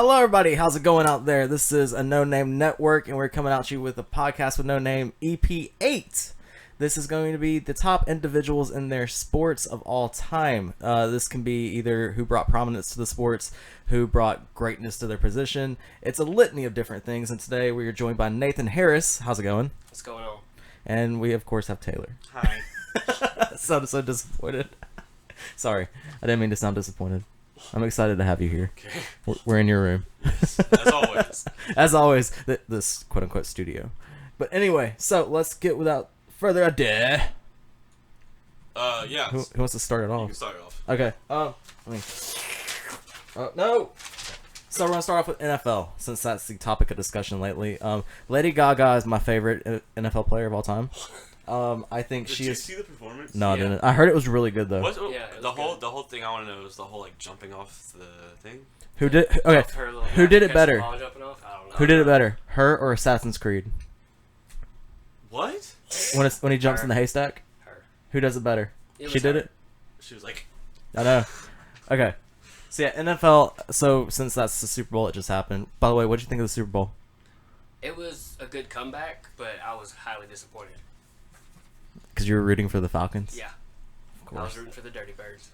Hello, everybody. How's it going out there? This is a No Name Network, and we're coming at you with a podcast with No Name EP8. This is going to be the top individuals in their sports of all time. This can be either who brought prominence to the sports, who brought greatness to their position. It's a litany of different things, and today we are joined by Nathan Harris. How's it going? What's going on? And we, of course, have Taylor. Hi. So disappointed. Sorry, I didn't mean to sound disappointed. I'm excited to have you here. Okay. We're in your room. Yes, as always. As always, this quote-unquote studio. But anyway, so let's get without further ado. Yeah. Who wants to start it You off? can start it off. Okay. No. So we're gonna start off with NFL, since that's the topic of discussion lately. Lady Gaga is my favorite NFL player of all time. I think Did she you is. see the performance? No, I Yeah. didn't. I heard it was really good though. Yeah, the whole thing I want to know is the whole like jumping off the thing. Who did? Okay. Who did it better? Who did it better? Her or Assassin's Creed? What? When he jumps in the haystack? Her. Who does it better? It She was did her. it? She was like, I know. Okay. So yeah, NFL. So since that's the Super Bowl, it just happened. By the way, what did you think of the Super Bowl? It was a good comeback, but I was highly disappointed. Because you were rooting for the Falcons? Yeah, Of I was course. rooting for the Dirty Birds.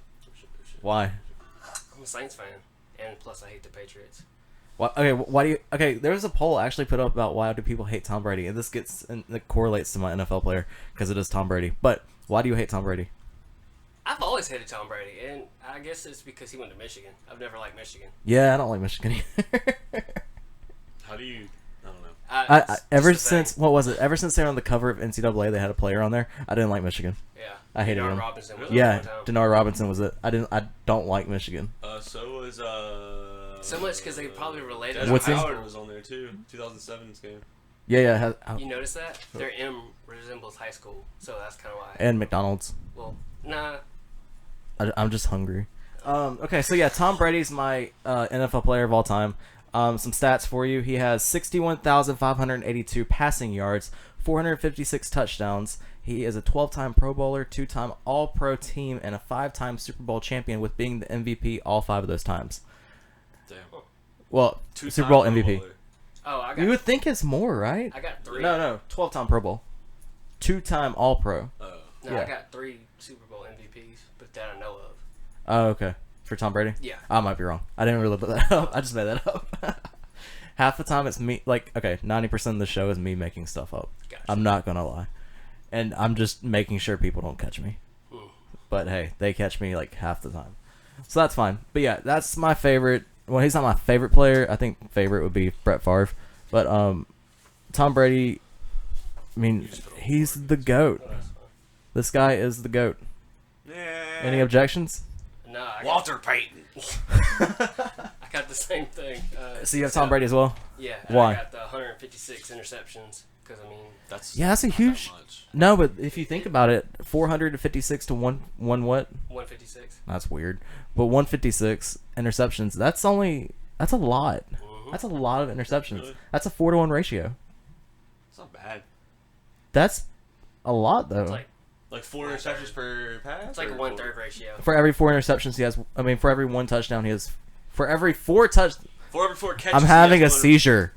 Why? I'm a Saints fan, and plus I hate the Patriots. Why? Okay. Why do you? Okay. There was a poll actually put up about why do people hate Tom Brady, and this gets and it correlates to my NFL player because it is Tom Brady. But why do you hate Tom Brady? I've always hated Tom Brady, and I guess it's because he went to Michigan. I've never liked Michigan. Yeah, I don't like Michigan either. how do you? I don't know. Ever Just a thing. since what was it? Ever since they were on the cover of NCAA, they had a player on there. I didn't like Michigan. Yeah, I hated Denard him. Robinson was Yeah, one time. Denard Robinson was it. I don't like Michigan. So was So much 'cause they probably related Desmond What's his- Howard was on there too. 2007's game. Yeah. You notice that their M resembles high school, so that's kind of why. And McDonald's. Well, nah. I'm just hungry. Okay, so yeah, Tom Brady's my NFL player of all time. Some stats for you. He has 61,582 passing yards, 456 touchdowns. He is a 12-time Pro Bowler, 2-time All-Pro team, and a 5-time Super Bowl champion with being the MVP all 5 of those times. Damn. Well, Two-time Super Bowl Pro MVP. Bowler. Oh, I got. You would think it's more, right? I got 3. No, 12-time Pro Bowl. 2-time All-Pro. No, yeah. I got 3 Super Bowl MVPs, but that I know of. Oh, okay. For Tom Brady? Yeah. I might be wrong. I didn't really put that up. I just made that up. Half the time it's me, 90% of the show is me making stuff up. Gotcha. I'm not going to lie. And I'm just making sure people don't catch me. But hey, they catch me half the time. So that's fine. But yeah, that's my favorite. Well, he's not my favorite player. I think favorite would be Brett Favre. But Tom Brady, I mean, he's the GOAT. Oh, that's fine. This guy is the GOAT. Yeah. Any objections? No, I got, Walter Payton. I got the same thing. So you have Tom Brady as well? Yeah. Why? I got the 156 interceptions because I mean, That's Yeah, that's a not huge. that much. No, but if you think about it, 456 to one what? 156. That's weird. But 156 interceptions. That's a lot. Mhm. That's a lot of interceptions. Really? That's a 4-to-1 ratio. It's not bad. That's a lot though. It's like Like 4 interceptions per pass. it's like a or 1/3 ratio. For every 4 interceptions he has, for every 1 touchdown he has, for every 4 For every 4 catches. I'm he having a has one- seizure.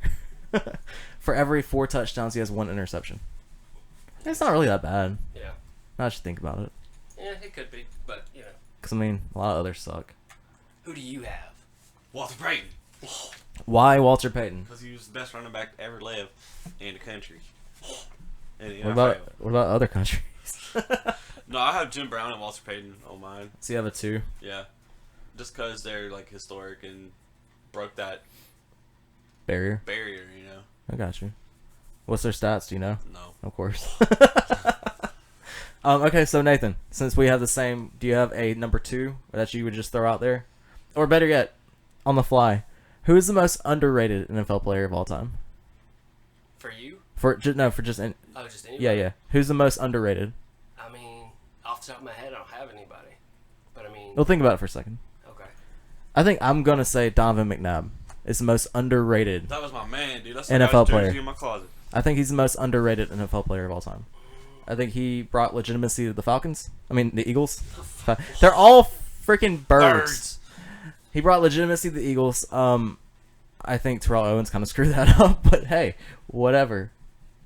For every 4 touchdowns he has 1 interception. It's not really that bad. Yeah. Now I should think about it. Yeah, it could be, but you know, Because, I mean, a lot of others suck. who do you have? Walter Payton. Why Walter Payton? Because he was the best running back to ever live in the country. In the What NFL. about other countries? No, I have Jim Brown and Walter Payton on mine. So you have a 2? Yeah. Just because they're historic and broke that Barrier? barrier, you know? I got you. What's their stats? Do you know? No. Of course. Okay, so Nathan, since we have the same, do you have a number 2 that you would just throw out there? Or better yet, on the fly, who is the most underrated NFL player of all time? For you? For just Oh, just anybody. yeah. Who's the most underrated? I mean, off the top of my head, I don't have anybody. But I mean, Well, think about it for a second. okay. I think I'm gonna say Donovan McNabb is the most underrated. That was my man, dude. That's NFL like player. jersey in my closet. I think he's the most underrated NFL player of all time. I think he brought legitimacy to the Falcons. I mean, the Eagles. They're all freaking birds. He brought legitimacy to the Eagles. I think Terrell Owens kind of screwed that up, but hey, whatever.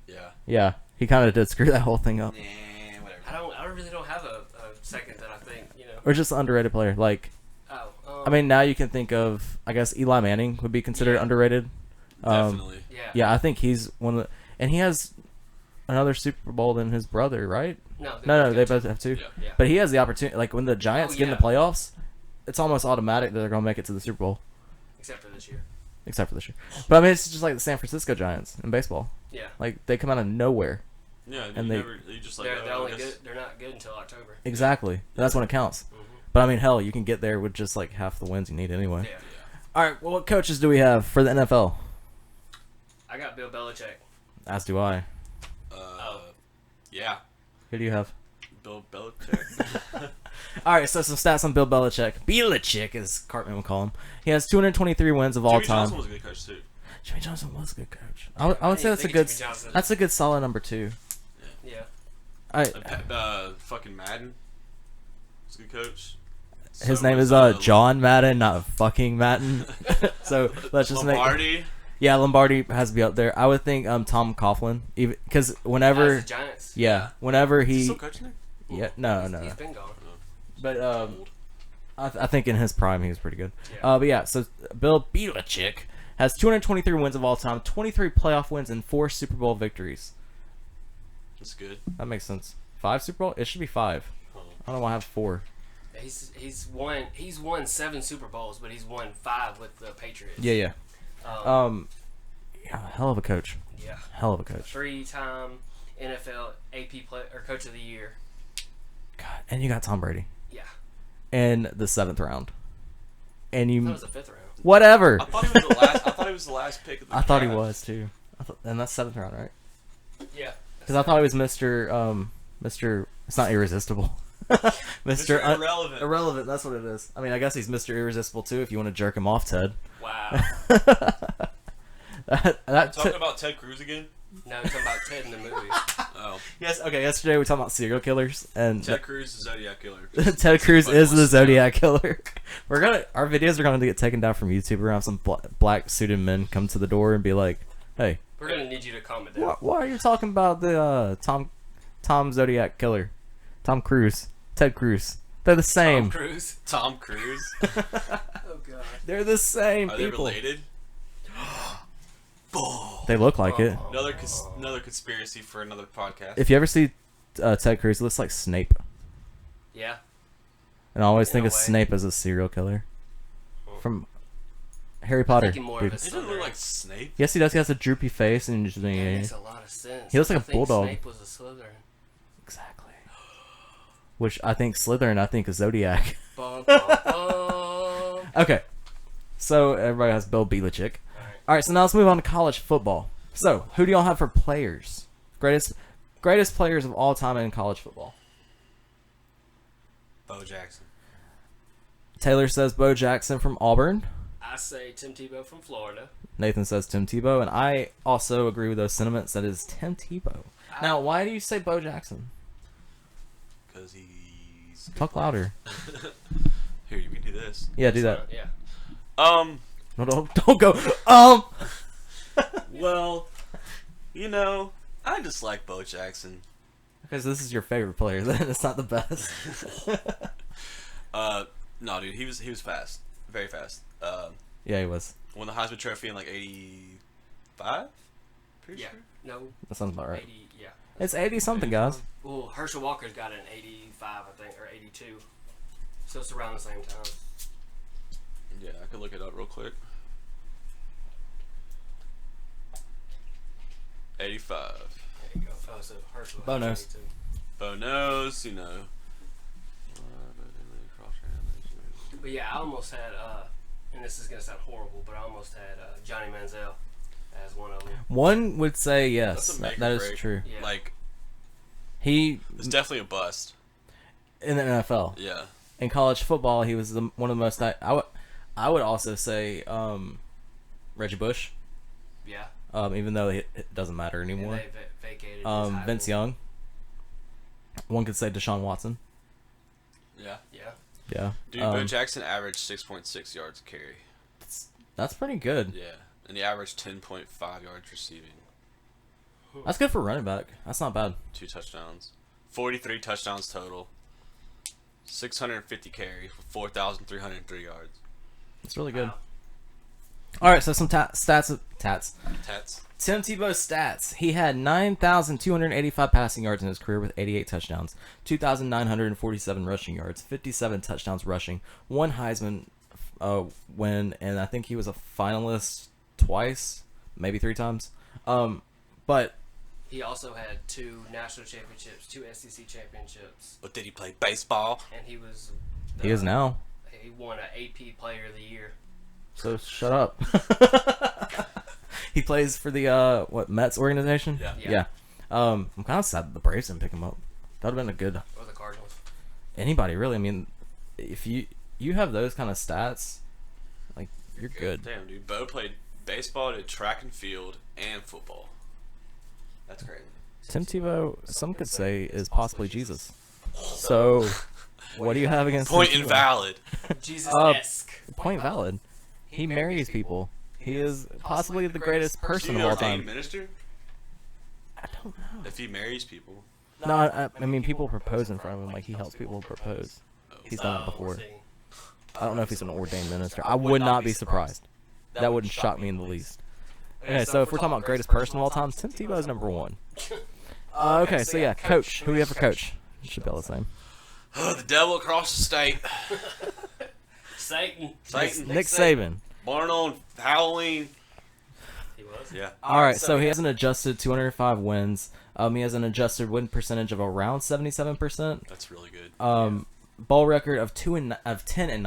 Yeah. Yeah, he kind of did screw that whole thing up. Nah, whatever. I really don't have a second that I think Or just an underrated player. Like, I mean, now you can think of, I guess Eli Manning would be considered underrated. Definitely. Yeah, I think he's one of the, and he has another Super Bowl than his brother, right? No, They both have two. Yeah. But he has the opportunity. Like when the Giants get in the playoffs, it's almost automatic that they're gonna make it to the Super Bowl. Except for this year. But I mean, it's just like the San Francisco Giants in baseball. Yeah. Like they come out of nowhere. Yeah, And you just like They're only good. They're not good until October. Exactly. That's when it counts. Mm-hmm. But I mean, hell, you can get there with just like half the wins you need anyway. Yeah. All right. Well, what coaches do we have for the NFL? I got Bill Belichick. As do I. Yeah. Who do you have? Bill Belichick. All right. So some stats on Bill Belichick. Belichick, as Cartman would call him. He has 223 wins of all Jimmy time. Johnson was a good coach too. Jimmy Johnson was a good coach. I would say that's a think good. Jimmy Johnson. That's a good solid number 2. Yeah. Fucking Madden was a good coach. His So name was, is John Madden, not fucking Madden. So let's just Lombardi. Yeah, Lombardi has to be up there. I would think Tom Coughlin, even because whenever The Giants. whenever Is he he still coaching there? yeah no He's been gone. but I think in his prime he was pretty good. Yeah. But yeah, so Bill Belichick has 223 wins of all time, 23 playoff wins, and 4 Super Bowl victories. That's good. That makes sense. 5 Super Bowl? It should be 5. Huh. I don't know why I have 4. He's won 7 Super Bowls, but he's won 5 with the Patriots. Yeah. Yeah, hell of a coach. Yeah. Hell of a coach. 3-time NFL AP play or Coach of the Year. God, and you got Tom Brady Yeah. in the 7th round, and That you was the 5th round. whatever. I thought he was the last. I thought he was the last pick of the I thought he draft. was too. And that's 7th round, right? Yeah. Because I thought he was Mr. It's not irresistible. Mr. Irrelevant. Irrelevant. That's what it is. I mean, I guess he's Mr. Irresistible too. If you want to jerk him off, Ted. Wow. Talking about Ted Cruz again? No, he's talking about Ted in the movie. Oh. Yes. Okay. Yesterday we were talking about serial killers, and Ted Cruz, the Zodiac Killer. Ted Cruz is the List. Zodiac killer. Our videos are going to get taken down from YouTube. We're going to have some black suited men come to the door and be like, "Hey, We're gonna need you to calm it down. why are you talking about the Tom Zodiac killer, Tom Cruise, Ted Cruz? They're the same. Tom Cruise. Tom Cruise. Oh god. They're the same Are they people. related? They look like it. Another conspiracy for another podcast. If you ever see Ted Cruz, it looks like Snape. Yeah. And I always In think a of way. Snape as a serial killer from Harry Potter. thinking more of dude. a He doesn't look like Snape. Yes, he does. He has a droopy face and just That makes a lot of sense. He looks like a I think bulldog. Snape was a Slytherin. exactly. Which I think Slytherin. I think is Zodiac. Bum, bum, bum. Okay, so everybody has Bill Belichick. Alright. All right, so now let's move on to college football. So who do y'all have for players? Greatest players of all time in college football. Bo Jackson. Taylor says Bo Jackson from Auburn. I say Tim Tebow from Florida. Nathan says Tim Tebow, and I also agree with those sentiments. That is Tim Tebow. Now, why do you say Bo Jackson? Because he's... Talk louder. Here, you can do this. Yeah, do that. Yeah. No, don't go. Well, you know, I just like Bo Jackson. Because this is your favorite player, then it's not the best. No, dude, he was fast, very fast. Yeah, he was. Won the Heisman Trophy in like '85. Pretty Yeah. sure. No. That sounds about right. 80. Yeah. It's 80 something, guys. Well, Herschel Walker's got it in 85, I think, or 82. So it's around the same time. Yeah, I could look it up real quick. 85. There you go. Oh, so Herschel. Bo has knows. 82. Bo knows, you know. But yeah, I almost had, and this is going to sound horrible, but I almost had Johnny Manziel as one of them. One would say yes. That's a make That or is break. true. Yeah. Like, He, it's definitely a bust. in the NFL. Yeah. In college football, he was one of the most... I would also say Reggie Bush, Yeah. even though it doesn't matter And anymore. they vacated his Heisman. Vince Young. One could say Deshaun Watson. Yeah. Yeah. Yeah. Dude, Bo Jackson averaged 6.6 yards a carry. That's pretty good. Yeah. And he averaged 10.5 yards receiving. That's good for a running back. That's not bad. 2 touchdowns. 43 touchdowns total. 650 carries for 4,303 yards. It's really good. Wow. All right, so some stats. Tats. Tim Tebow's stats. He had 9,285 passing yards in his career with 88 touchdowns, 2,947 rushing yards, 57 touchdowns rushing, 1 Heisman win, and I think he was a finalist twice, maybe 3 times. But He also had 2 national championships, 2 SEC championships, But did he play baseball? and he was. he is now. He won an AP Player of the Year. So shut up. He plays for the Mets organization? Yeah. I'm kind of sad that the Braves didn't pick him up. That would have been a good Or the Cardinals. anybody really. I mean, if you have those kind of stats, like you're good. Damn, dude. Bo played baseball, did track and field, and football. That's crazy. Tim Tebow, some could say, is possibly Jesus. So, what do you have against Point Tim Tebow? invalid. Jesus-esque. Point valid. He marries people. He is possibly the greatest Is person he of an all ordained time. minister? I don't know. If he marries people. No, I mean people propose in front of him. Like he helps people propose. He's done it before. See. I don't know if he's an ordained minister. I would not be surprised. That wouldn't shock me in the least. Okay, so if we're talking about greatest person of all time, Tim Tebow is number 1. Okay, so yeah, coach. Who do we have for coach? Should be able to say. The devil across the state. Satan. Satan. Nick Saban. Born on Halloween. He was. Yeah. All right, so he has an adjusted 205 wins. He has an adjusted win percentage of around 77%. That's really good. Ball record of 10 and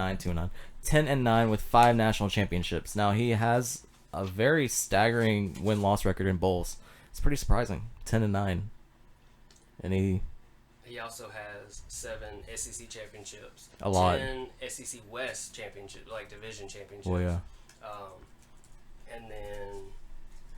9 with 5 national championships. Now he has a very staggering win-loss record in bowls. It's pretty surprising. 10 and 9, and he also has 7 SEC championships. A lot. 10 SEC West championships, like division championships. well, yeah. And then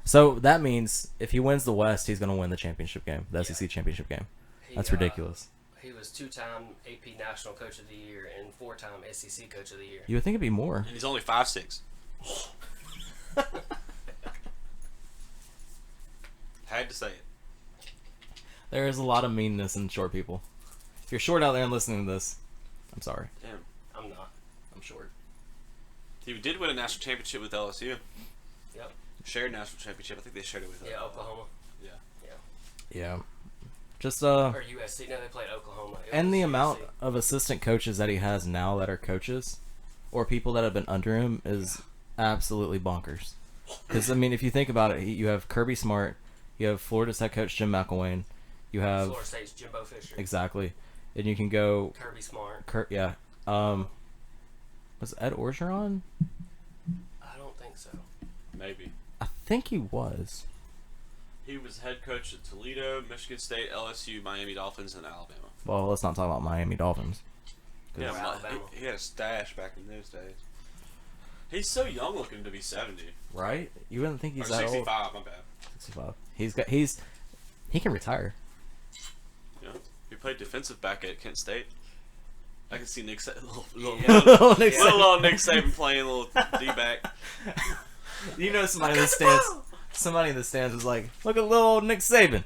So that means if he wins the West, he's going to win the championship game, the SEC championship game. he, That's ridiculous. He was 2-time AP National Coach of the Year and 4-time SEC Coach of the Year. You would think it'd be more. And he's only 5'6". Had to say it. There is a lot of meanness in short people. If you're short out there and listening to this, I'm sorry. Damn. I'm not. I'm short. He did win a national championship with LSU. Yep. Shared national championship. I think they shared it with Yeah, Oklahoma. Yeah. Yeah. Just Or USC. No, they played Oklahoma. It and was the USC. amount of assistant coaches that he has now that are coaches, or people that have been under him, is absolutely bonkers. Because I mean, if you think about it, you have Kirby Smart, you have Florida's head coach Jim McElwain, you have Florida State's Jimbo Fisher. exactly, and you can go Kirby Smart. yeah. Was Ed Orgeron? I don't think so. Maybe. I think he was. He was head coach at Toledo, Michigan State, LSU, Miami Dolphins, and Alabama. Well, let's not talk about Miami Dolphins. Yeah, Alabama. he had a stash back in those days. He's so young looking to be 70. Right? You wouldn't think Or he's that 65, old. my bad. 65. He can retire. Yeah. He played defensive back at Kent State. I can see Nick little Nick Saban playing a little D-back. You know somebody in the stands. Somebody in the stands was like, "Look at little old Nick Saban,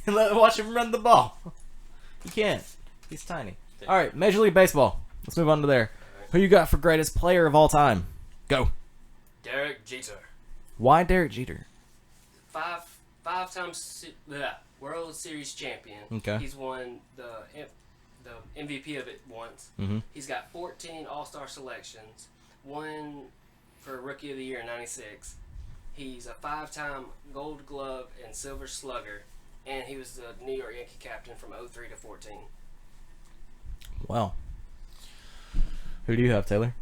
and watch him run the ball." He can't. He's tiny. All right, Major League Baseball. Let's move on to there. Who you got for greatest player of all time? Go. Derek Jeter. Why Derek Jeter? Five-time World Series champion. Okay. He's won the MVP of it once. Mhm. He's got 14 All-Star selections. One for Rookie of the Year in '96. He's a 5-time Gold Glove and Silver Slugger, and he was the New York Yankee captain from '03 to '14. Well, who do you have, Taylor?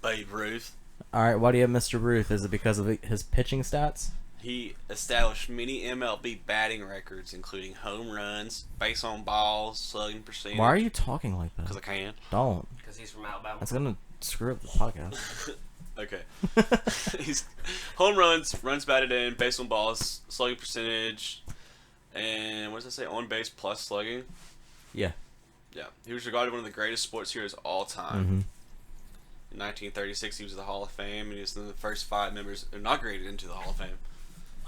Babe Ruth. All right. Why do you have Mr. Ruth? Is it because of his pitching stats? He established many MLB batting records, including home runs, base on balls, slugging percentage. Why are you talking like that? Because I can. Don't. Because he's from Alabama. That's gonna screw up the podcast. Okay. He's home runs, runs batted in, base on balls, slugging percentage, and what does that say? On base plus slugging. Yeah. Yeah. He was regarded one of the greatest sports heroes of all time. Mm-hmm. In 1936, he was in the Hall of Fame, and he was one of the first 5 members inaugurated into the Hall of Fame.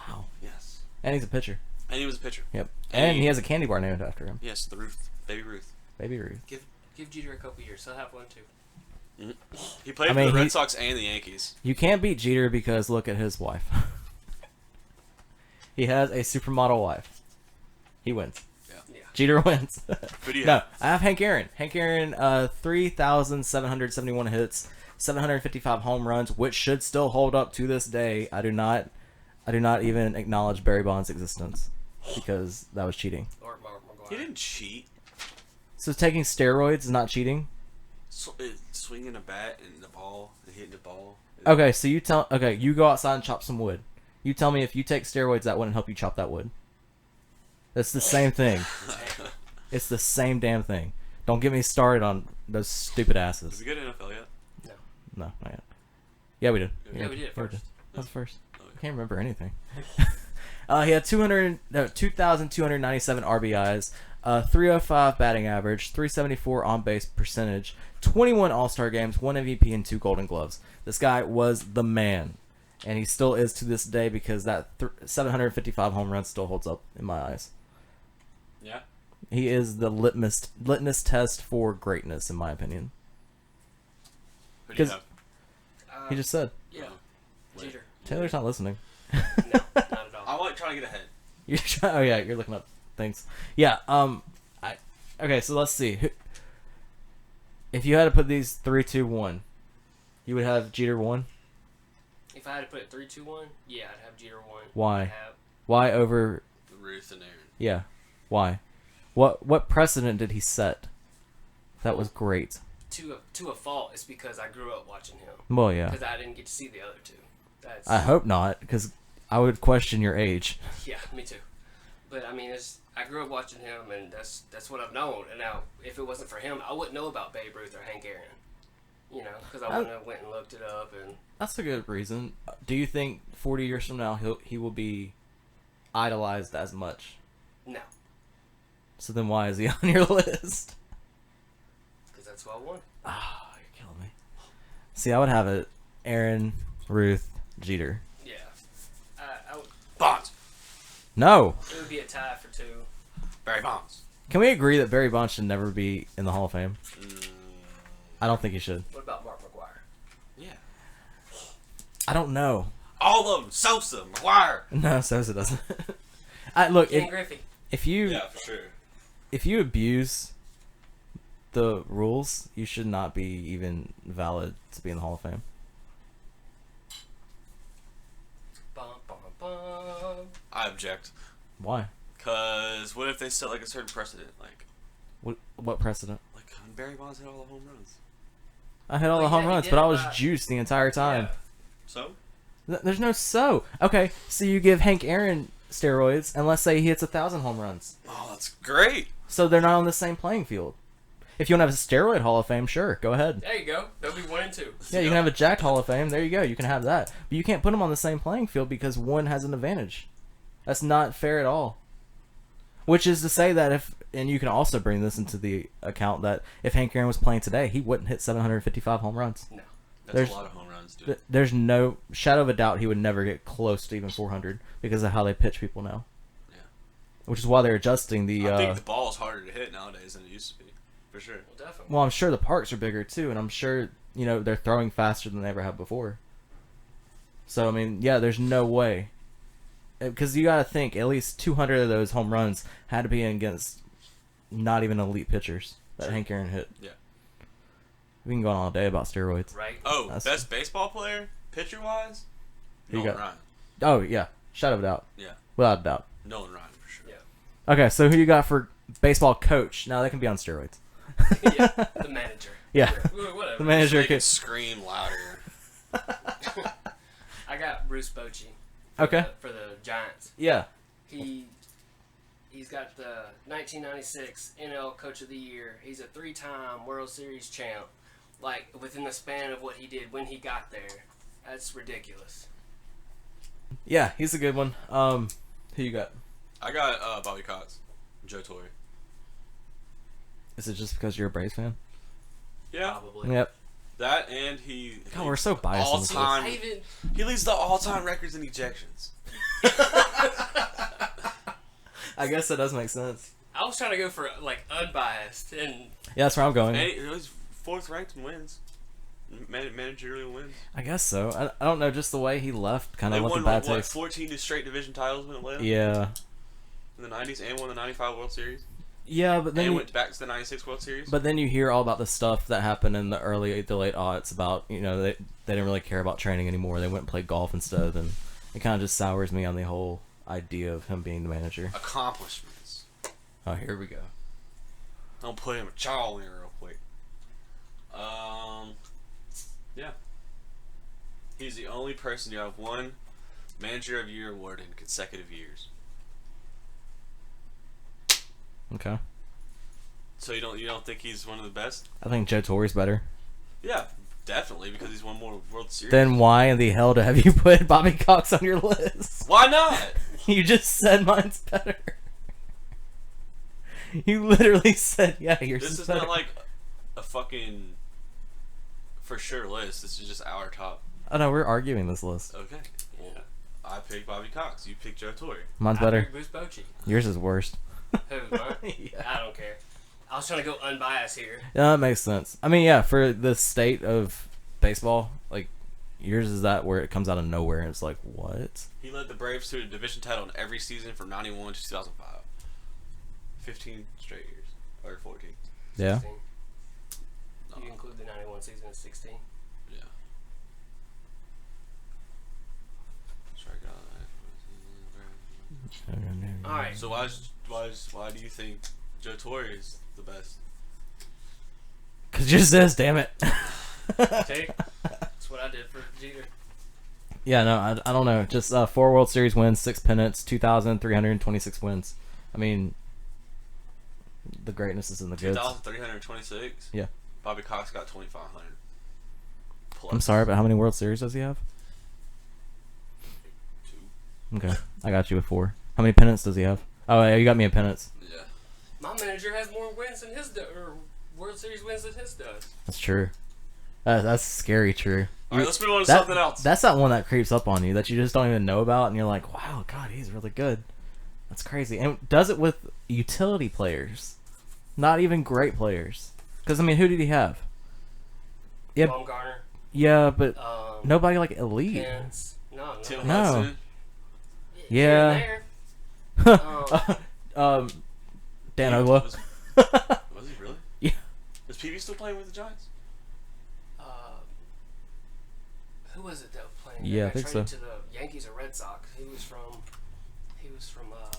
Wow. Yes. And he's a pitcher. And he was a pitcher. Yep. And he has a candy bar named after him. Yes, the Ruth. Baby Ruth. Baby Ruth. Give Jeter a couple years. He'll have one too. He played for the Red Sox and the Yankees. You can't beat Jeter because look at his wife. He has a supermodel wife. He wins. Yeah. Jeter wins. Who do you No, have? I have Hank Aaron. Hank Aaron, 3,771 hits, 755 home runs, which should still hold up to this day. I do not even acknowledge Barry Bonds' existence because that was cheating. Or Mark McGwire. He didn't cheat. So taking steroids is not cheating? Swinging a bat and the ball and hitting the ball. Okay, so you go outside and chop some wood. You tell me if you take steroids, that wouldn't help you chop that wood. That's the same thing. It's the same damn thing. Don't get me started on those stupid asses. Did we get NFL yet? No, not yet. Yeah, we did. Yeah, we did it first. That was first. Okay. I can't remember anything. He had 2,297 RBIs, 305 batting average, 374 on base percentage, 21 All-Star games, 1 MVP, and 2 Golden Gloves. This guy was the man, and he still is to this day because that 755 home runs still holds up in my eyes. Yeah. He is the litmus test for greatness, in my opinion. Who do you 'Cause- have? He just said. Yeah. Jeter. Taylor's not listening. No, not at all. I'm like trying to get ahead. You're trying. Oh yeah, you're looking up things. Yeah. Okay, so let's see. If you had to put these 3, 2, 1, you would have Jeter 1. If I had to put it 3-2-1, yeah, I'd have Jeter 1. Why? I'd have Why over? Ruth and Aaron. Yeah. Why? What precedent did he set? That was great. to a fault. It's because I grew up watching him. Well, yeah. Because I didn't get to see the other two. That's I hope not, because I would question your age. yeah, me too. But I mean, I grew up watching him, and that's what I've known. And now, if it wasn't for him, I wouldn't know about Babe Ruth or Hank Aaron. You know, because I wouldn't have went and looked it up. And That's a good reason. Do you think 40 years from now he will be idolized as much? no, So then why is he on your list? because that's what I wanted. Ah, you're killing me. See, I would have it Aaron, Ruth, Jeter. Yeah, Bonds. No. it would be a tie for 2. Barry Bonds. Can we agree that Barry Bonds should never be in the Hall of Fame? Mm, I don't think he should. What about Mark McGwire? yeah. I don't know. All of them. Sosa, McGuire. No, Sosa doesn't. Look, Ken Griffey. if you Yeah, for sure. if you abuse the rules, you should not be even valid to be in the Hall of Fame. Bum, bum, bum. I object. Why? Cause what if they set like a certain precedent, like What precedent? Barry Bonds hit all the home runs. I hit all Well, the home yeah, he runs, did but I it was by- juiced the entire time. Yeah. So There's no so. Okay, so you give Hank Aaron steroids, and let's say he hits 1,000 home runs. oh, that's great. So they're not on the same playing field. If you want to have a steroid Hall of Fame, sure, go ahead. There you go. They'll be 1 and 2. Yeah, you can have a jacked Hall of Fame. There you go. You can have that. But you can't put them on the same playing field because one has an advantage. That's not fair at all. Which is to say that if, and you can also bring this into the account that if Hank Aaron was playing today, he wouldn't hit 755 home runs. No. That's There's- a lot of home runs, dude. There's no shadow of a doubt he would never get close to even 400 because of how they pitch people now. Yeah. Which is why they're adjusting the. I think the ball is harder to hit nowadays than it used to be, for sure. Well, definitely. Well, I'm sure the parks are bigger too, and I'm sure they're throwing faster than they ever have before. So I mean, yeah, there's no way, because you got to think at least 200 of those home runs had to be against not even elite pitchers that Sure. Hank Aaron hit. Yeah. We can go on all day about steroids. Right? Oh, That's- best baseball player, pitcher wise? Who you Nolan got? Ryan. Oh yeah, shadow of a doubt, Yeah. without a doubt. Nolan Ryan for sure. Yeah. Okay, so who you got for baseball coach? Now they can be on steroids. Yeah. The manager. Yeah. Whatever. The manager They can could. scream louder. I got Bruce Bochy. Okay. For the Giants. Yeah. He's got the 1996 NL Coach of the Year. He's a 3-time World Series champ. Like, within the span of what he did when he got there. That's ridiculous. Yeah, he's a good one. Who you got? I got Bobby Cox, Joe Torre. Is it just because you're a Braves fan? Yeah. Probably. Yep. That and he. God, we're so biased on this list. All-time. He leads the all-time records in ejections. I guess that does make sense. I was trying to go for like unbiased, and Yeah, that's where I'm going. And he's 4th ranked in wins. Managerial wins. I guess so. I don't know, just the way he left kind They of left a won bad what, taste. 14 straight division titles when it left. Yeah. In the 90s, and won the 95 World Series. Yeah, but then And you, went back to the 96 World Series. but then you hear all about the stuff that happened in the late aughts about, you know, they didn't really care about training anymore. They went and played golf instead, and it kind of just sours me on the whole idea of him being the manager. Accomplishments. Oh, here we go. I'll put him a chaw in real quick. Yeah. He's the only person to have won Manager of the Year award in consecutive years. Okay. So you don't think he's one of the best? I think Joe Torre's better. Yeah, definitely, because he's won more World Series. Then why in the hell have you put Bobby Cox on your list? Why not? You just said mine's better. You literally said, yeah, yours This is is better. not like a fucking for sure list. This is just our top. Oh no, we're arguing this list. Okay. Well, I picked Bobby Cox. You picked Joe Torre. Mine's I better. picked Bruce Bochy. Yours is worst. Who? Mine? Yeah. I don't care. I was trying to go unbiased here. Yeah, that makes sense. I mean, yeah, for the state of baseball, like, yours is that where it comes out of nowhere and it's like, what? He led the Braves to a division title in every season from 91 to 2005. 15 straight years. Or 14. Yeah. 16. You include the 91 season as 16. Yeah. Strike out. Alright. So why do you think Joe Torre is the best? Because yours says, damn it. See? That's what I did for Jeter. Yeah, no, I don't know. Just 4 World Series wins, 6 pennants, 2,326 wins. I mean, the greatness is in the goods. 2,326? Yeah. Bobby Cox got 2,500. Plus I'm sorry, but how many World Series does he have? 2. Okay, I got you with 4. How many pennants does he have? Oh, yeah, you got me in pennants. Yeah. My manager has more wins than his or World Series wins than his does. That's true. That's scary true. Alright, let's move on to That- something else. That's that one that creeps up on you that you just don't even know about, and you're like, wow, God, he's really good. That's crazy. And does it with utility players, not even great players. Because, I mean, who did he have? Yeah, Baumgartner. yeah, but Um, nobody like elite. Pence. No. Tim No. Hudson. Yeah. Here and there. Dan Yeah, Ogla. Was he really? Yeah. Is PV still playing with the Giants? Who was it that was playing? Yeah, I Got think traded so. To the Yankees or Red Sox. He was from.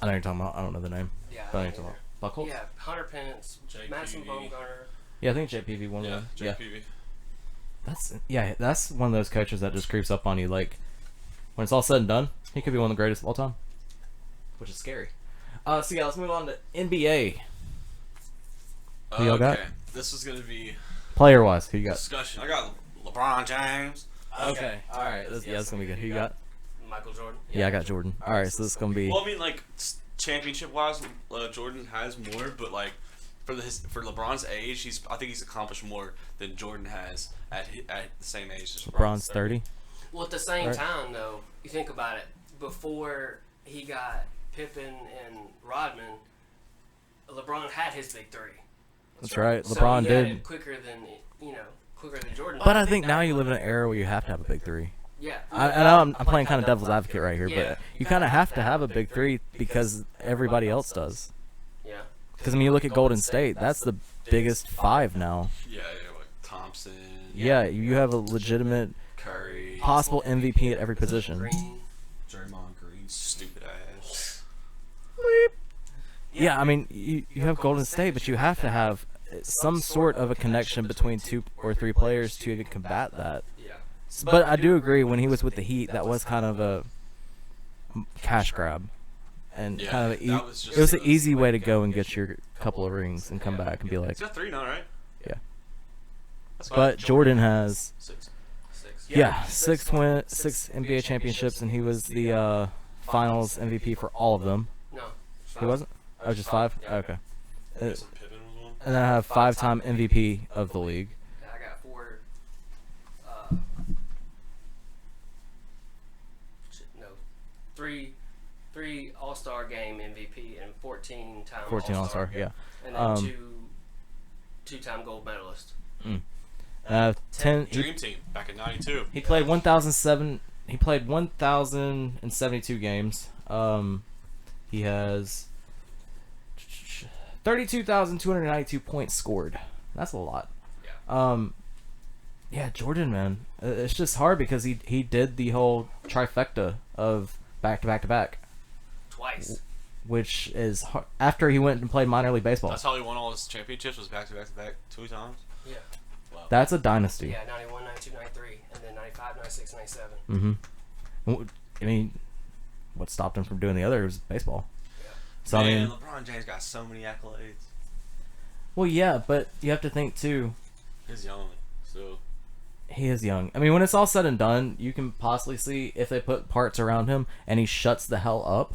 I know you're talking about. I don't know the name. Yeah. But I know I you're don't talking either. about. Buckles? Yeah, Hunter Pence, JPV. Madison Baumgartner. Yeah, I think JPV won Yeah, one. Yeah. JPV. That's one of those coaches that just creeps up on you. Like, when it's all said and done, he could be one of the greatest of all time. Which is scary. So yeah, let's move on to NBA. Who y'all got? Okay, this is gonna be Player wise, who you got? discussion. I got LeBron James. Okay. All right. That's gonna be good. Who you got? Michael Jordan. Yeah, I got Jordan. All right, so this is gonna be. Well, I mean, like championship wise, Jordan has more, but like for LeBron's age, I think he's accomplished more than Jordan has at the same age as LeBron's 30. Well, at the same Right. time, though, you think about it. Before he got Pippen and Rodman, LeBron had his big three. That's right. So LeBron he had did. it quicker than Jordan. But I think now you live in an era where you have to have a big three. Yeah. I know I'm playing kind of devil's advocate right here, Yeah. but you kind of have to have a big three because everybody else does. Yeah. Because I mean, you look at Golden State, that's the biggest 5 now. Yeah, like Thompson. Yeah, you have a legitimate Curry. possible MVP at every position. Green. Draymond Green, stupid ass. Yeah, I mean, you have Golden State, but you have to have some sort of a connection between 2 or 3 players to even combat that. Yeah. But I do agree, when he was with the Heat, that was kind of a cash grab. And Yeah, kind of that was just it was an a- easy way to go and get your couple of rings and come back and be like, He's got 3 now, right? Yeah. That's fine. but Jordan has 6. 6. 6 NBA championships, and he was the Finals MVP for all of them. No. He wasn't? Oh, just 5? Yeah. Okay. Pippen was one. And then I have 5-time MVP of the league. I got 4 three All-Star game MVP and 14-time 14 All-Star, yeah. And then two-time gold medalist. 10. Dream Team back in '92. He played 1,007. He played 1,072 games. He has 32,292 points scored. That's a lot. Yeah. Yeah, Jordan, man. It's just hard because he did the whole trifecta of back to back to back. Twice. Which is hard. After he went and played minor league baseball. That's how he won all his championships, was back to back to back 2 times. Yeah. Wow. That's a dynasty. Yeah, 91, 92, 93, and then 95, 96, 97. Mm-hmm. I mean, what stopped him from doing the other was baseball. Yeah. So Man, I mean, LeBron James got so many accolades. well, yeah, but you have to think too. He's young, so He is young. I mean, when it's all said and done, you can possibly see if they put parts around him and he shuts the hell up,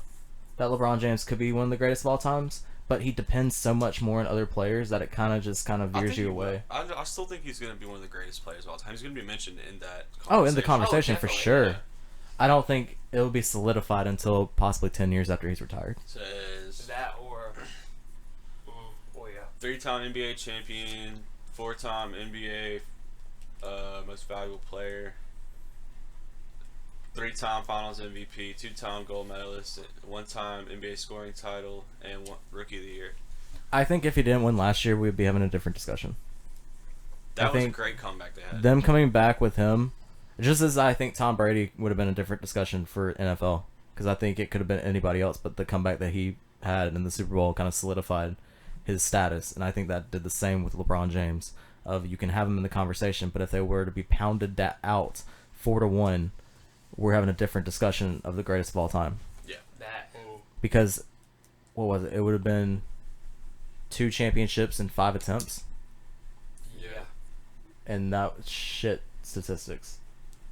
that LeBron James could be one of the greatest of all times. But he depends so much more on other players that it kind of veers you away. I still think he's going to be one of the greatest players of all time. He's going to be mentioned in that conversation. Oh, in the conversation for definitely, sure. yeah. I don't think it'll be solidified until possibly 10 years after he's retired. Says That or... oh, yeah. 3-time NBA champion, 4-time NBA most valuable player, 3-time Finals MVP, 2-time gold medalist, 1-time NBA scoring title, and Rookie of the Year. I think if he didn't win last year, we'd be having a different discussion. That I was a think great comeback they had. Them coming back with him, just as I think Tom Brady would have been a different discussion for NFL, because I think it could have been anybody else, but the comeback that he had in the Super Bowl kind of solidified his status, and I think that did the same with LeBron James. Of you can have him in the conversation, but if they were to be pounded out 4-1, we're having a different discussion of the greatest of all time. Yeah. That and... Because, what was it? It would have been 2 championships in 5 attempts, Yeah. and that was shit statistics.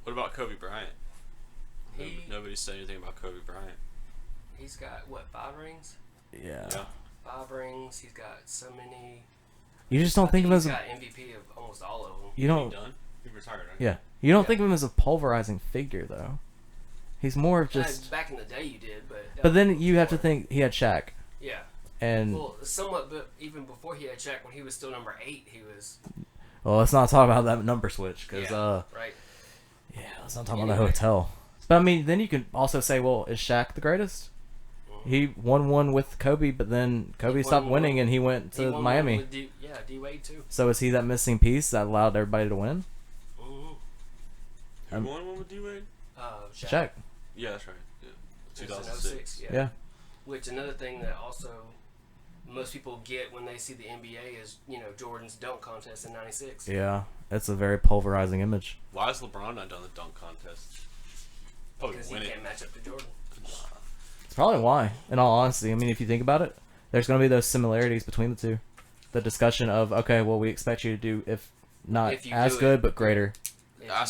What about Kobe Bryant? Nobody said anything about Kobe Bryant. He's got, what, 5 rings? Yeah. 5 rings. He's got so many... You just don't think of him as he's a... got MVP of almost all of them. You don't... He done? He retired, right? Yeah. You don't Yeah. think of him as a pulverizing figure, though. He's more of just... Back in the day you did, but... But then you have to think he had Shaq. Yeah. And... Well, somewhat, but even before he had Shaq, when he was still number 8, he was... Well, let's not talk about that number switch, because... right. Yeah, let's not talk about the hotel. But, I mean, then you can also say, well, is Shaq the greatest? He won one with Kobe, but then Kobe stopped winning and he went to Miami. With D-Wade too. So is he that missing piece that allowed everybody to win? Who won one with D-Wade? Shaq. Yeah, that's right. Yeah. 2006. Yeah. Which another thing that also most people get when they see the NBA is, Jordan's dunk contest in '96. Yeah, it's a very pulverizing image. Why has LeBron not done the dunk contest? Probably Because win he it. can't match up to Jordan. It's probably why, in all honesty. I mean, if you think about it, there's going to be those similarities between the two. The discussion of, okay, well, we expect you to do, if not If you as do good, it. but greater. I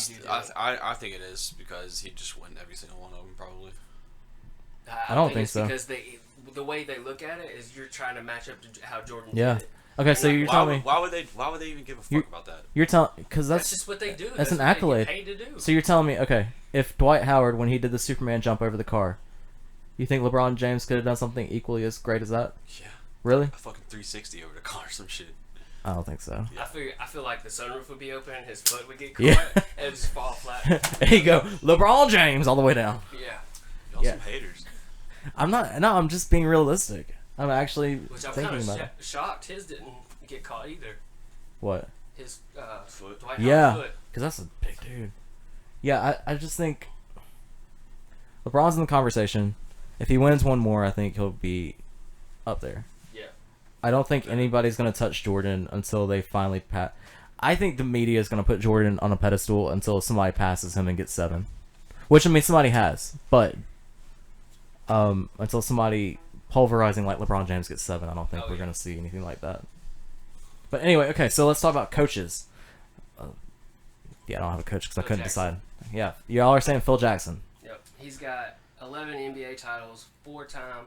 think it is because he'd just win every single one of them, probably. I don't think it's so. Because the way they look at it is you're trying to match up to how Jordan Yeah. did it. Okay, so you're telling me... Why would they even give a fuck about that? You're telling... Because That's just what they do. That's an what they get accolade. paid to do. So you're telling me, okay, if Dwight Howard, when he did the Superman jump over the car, you think LeBron James could have done something equally as great as that? Yeah. Really? A fucking 360 over the car or some shit. I don't think so. Yeah. I feel like the sunroof would be open and his foot would get caught Yeah. and it'd just fall flat. There you go. LeBron James all the way down. Yeah. Y'all Yeah. some haters. I'm not... No, I'm just being realistic. I'm actually Which I'm thinking kind about of it. shocked his didn't get caught either. What? His Foot. Dwight Yeah. Howard's foot. Because that's a big dude. Yeah, I just think... LeBron's in the conversation. If he wins one more, I think he'll be up there. Yeah. I don't think anybody's going to touch Jordan until they finally pass. I think the media is going to put Jordan on a pedestal until somebody passes him and gets 7. Which, I mean, somebody has. But until somebody pulverizing like LeBron James gets 7, I don't think we're going to see anything like that. But anyway, okay, so let's talk about coaches. Yeah, I don't have a coach because I couldn't decide. Yeah, y'all are saying Phil Jackson. Yep. He's got 11 NBA titles, 4-time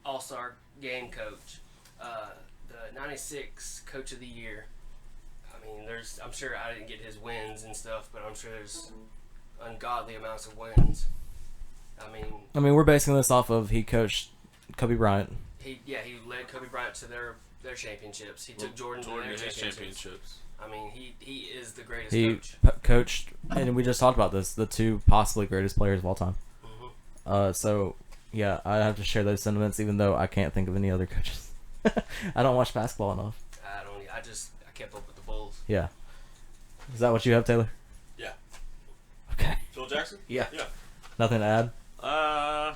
All-Star game coach, the 96 Coach of the Year. I mean, I'm sure I didn't get his wins and stuff, but I'm sure there's ungodly amounts of wins. I mean, we're basing this off of he coached Kobe Bryant. he led Kobe Bryant to their championships. He took Jordan to their championships. I mean, he is the greatest coach. Coached, and we just talked about this, the two possibly greatest players of all time. So, yeah, I have to share those sentiments, even though I can't think of any other coaches. I don't watch basketball enough. I kept up with the Bulls. Yeah. Is that what you have, Taylor? Yeah. Okay. Phil Jackson? Yeah. Yeah. Nothing to add?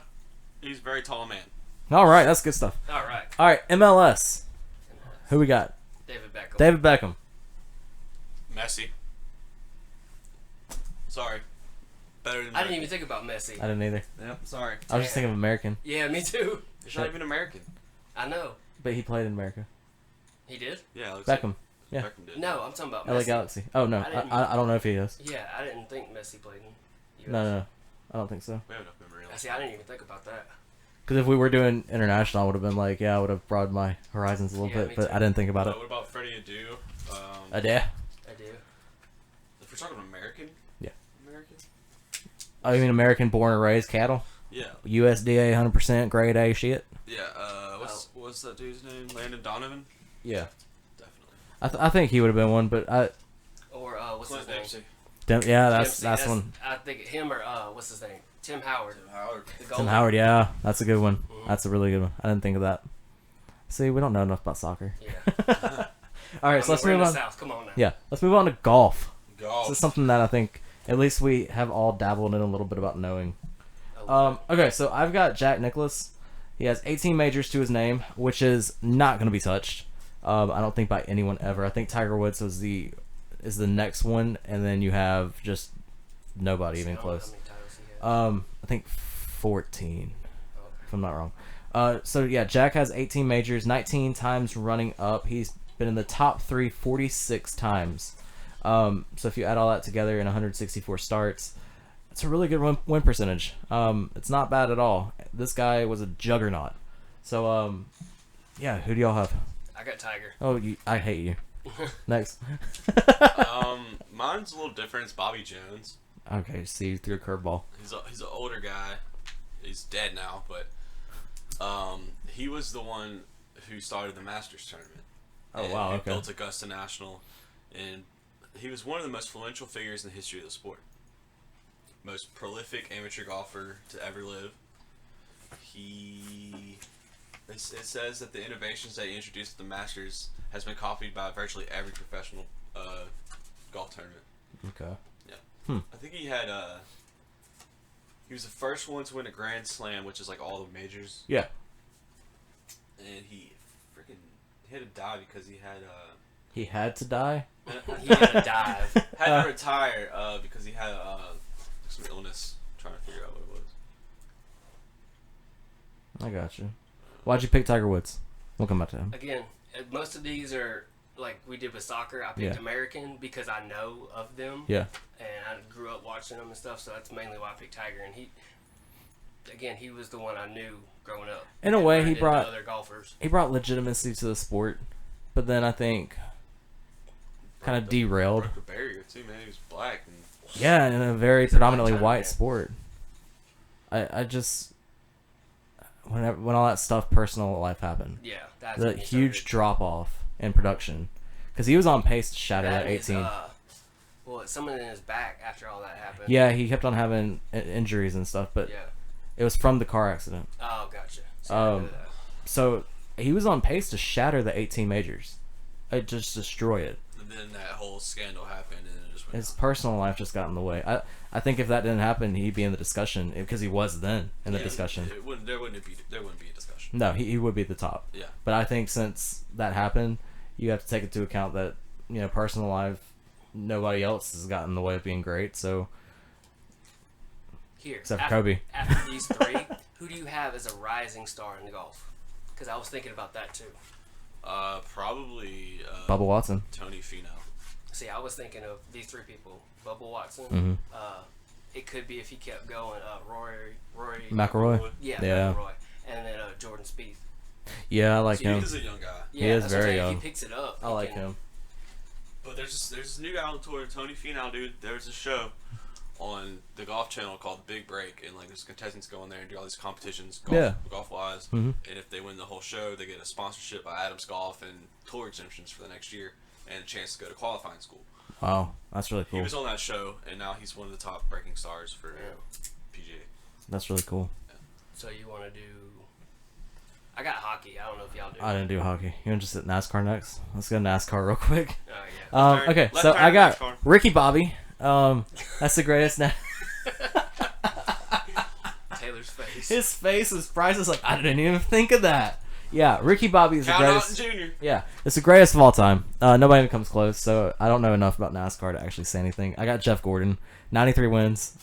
He's a very tall man. All right, that's good stuff. All right, MLS. Who we got? David Beckham. Messi. Sorry. Better than I didn't even think about Messi. I didn't either. Yep, sorry. I was just thinking of American. Yeah, me too. He's not even American. I know. But he played in America. He did? Yeah, it looks Beckham. Like Yeah. Beckham did. No, I'm talking about LA Messi. Galaxy. Oh, no. I don't know if he is. Yeah, I didn't think Messi played in US. No. I don't think so. We have enough memory. See, I didn't even think about that. Because if we were doing international, I would have been like, yeah, I would have broadened my horizons a little bit, but too. I didn't think about it. What about Freddie Adu? Adair. I do. If we're talking American? Yeah. American? Oh, you mean American born and raised cattle? Yeah. USDA 100% grade A shit? Yeah, what's that dude's name? Landon Donovan? Yeah. Definitely. I think he would have been one, but Or, what's Clint his name? Dempsey. yeah, that's one. I think him or, what's his name? Tim Howard. The Tim Howard, yeah. That's a good one. That's a really good one. I didn't think of that. See, we don't know enough about soccer. Yeah. All right, so let's move on. South. Come on now. Yeah, let's move on to golf. Golf. This is something that I think at least we have all dabbled in a little bit about knowing. Okay, so I've got Jack Nicklaus. He has 18 majors to his name, which is not going to be touched. I don't think by anyone ever. I think Tiger Woods is the next one, and then you have just nobody even close. I think 14, if I'm not wrong. So yeah, Jack has 18 majors, 19 times running up. He's been in the top 3 46 times. So if you add all that together in 164 starts, it's a really good win percentage. It's not bad at all. This guy was a juggernaut. So yeah, who do y'all have? I got Tiger. Oh, I hate you. Next. Mine's a little different. It's Bobby Jones. Okay, see, you threw a curveball. He's an older guy. He's dead now, but he was the one who started the Masters tournament. Oh, wow, okay. Built Augusta National, and he was one of the most influential figures in the history of the sport. Most prolific amateur golfer to ever live. It says that the innovations that he introduced at the Masters has been copied by virtually every professional golf tournament. Okay. Yeah. I think he was the first one to win a Grand Slam, which is like all the majors. Yeah. And he had to die because he had He had to die? He had to dive. had to retire because he had some illness. I'm trying to figure out what it was. I got you. Why'd you pick Tiger Woods? We'll come back to him. Again, most of these are like we did with soccer. I picked American because I know of them. Yeah. And I grew up watching them and stuff, so that's mainly why I picked Tiger. And he was the one I knew growing up. In a way, he brought other golfers. He brought legitimacy to the sport, but then I think kind of derailed. Broke the barrier too, man. He was black. Yeah, in a very predominantly white sport. I just when all that stuff, personal life happened. Yeah, that's the huge drop off in production, because he was on pace to shatter that 18. Well, something in his back after all that happened. Yeah, he kept on having injuries and stuff, but it was from the car accident. Oh, gotcha. So he was on pace to shatter the 18 majors. It just destroy it. And then that whole scandal happened, and it just went His personal life just got in the way. I think if that didn't happen, he'd be in the discussion, because he was then in the discussion. There wouldn't be a discussion. No, he would be at the top. Yeah. But I think since that happened, you have to take into account that, personal life, nobody else has gotten in the way of being great. So except for Kobe. After these three, who do you have as a rising star in golf? Because I was thinking about that too. Probably Bubba Watson. Tony Finau. See, I was thinking of these three people: Bubba Watson. Mm-hmm. It could be if he kept going. Rory McIlroy. Yeah. McIlroy. And then Jordan Spieth. Yeah, I like him. He's a young guy. Yeah, he is very young. If he picks it up, I like him. But there's this new guy on the tour, Tony Finau, dude. There's a show on the golf channel called Big Break, and like there's contestants go in there and do all these competitions, golf wise, and if they win the whole show, they get a sponsorship by Adams Golf and tour exemptions for the next year and a chance to go to qualifying school. Wow, that's really cool. He was on that show, and now he's one of the top breaking stars for PGA. That's really cool. So you want to do? I got hockey. I don't know if y'all do. I didn't do hockey. You want to just hit NASCAR next? Let's go NASCAR real quick. Oh yeah. Okay, Left so turn, I got NASCAR. Ricky Bobby. That's the greatest. Taylor's face. His face was priceless. Like, I didn't even think of that. Yeah, Ricky Bobby is the Count greatest. Otten Jr. Yeah, it's the greatest of all time. Nobody even comes close, so I don't know enough about NASCAR to actually say anything. I got Jeff Gordon, 93 wins.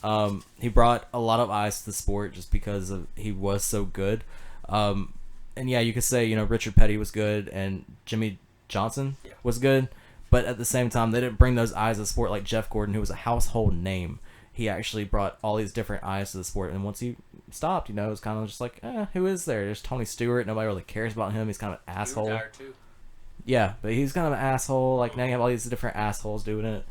He brought a lot of eyes to the sport just because he was so good. And yeah, you could say, Richard Petty was good and Jimmy Johnson was good, but at the same time, they didn't bring those eyes to the sport like Jeff Gordon, who was a household name. He actually brought all these different eyes to the sport, and once he stopped, it was kind of just like, who is there? There's Tony Stewart. Nobody really cares about him. He's kind of an asshole. He retired too. Yeah, but he's kind of an asshole. Like, now you have all these different assholes doing it,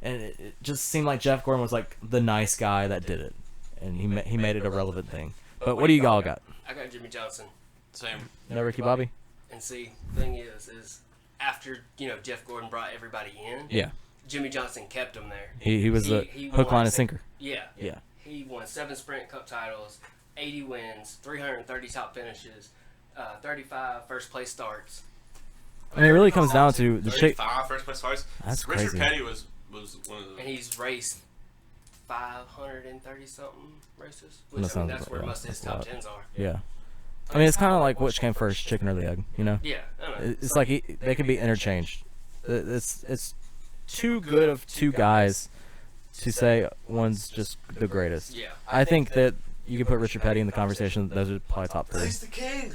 and it just seemed like Jeff Gordon was like the nice guy that did it, and he made it a relevant thing. But what do you all got? I got Jimmy Johnson. Same. No Ricky Bobby? And see, the thing is after Jeff Gordon brought everybody in. Yeah. Jimmy Johnson kept him there. He was the hook, line, and sinker. Yeah. Yeah. He won 7 Sprint Cup titles, 80 wins, 330 top finishes, 35 first place starts. I mean, it really comes down to the shape. 35 first place starts. That's Richard crazy. Petty was one of the. And he's raced 530 something races. That Which sounds that's where about- most of his that's a top lot. tens are. Yeah. I mean, it's kind of like which came first, chicken or the egg, Yeah, I know. It's like they can be interchanged. It's too good of two guys to say one's just the greatest. Yeah. I think that you can put Richard Petty in the conversation. Those are probably top 3. He's the king.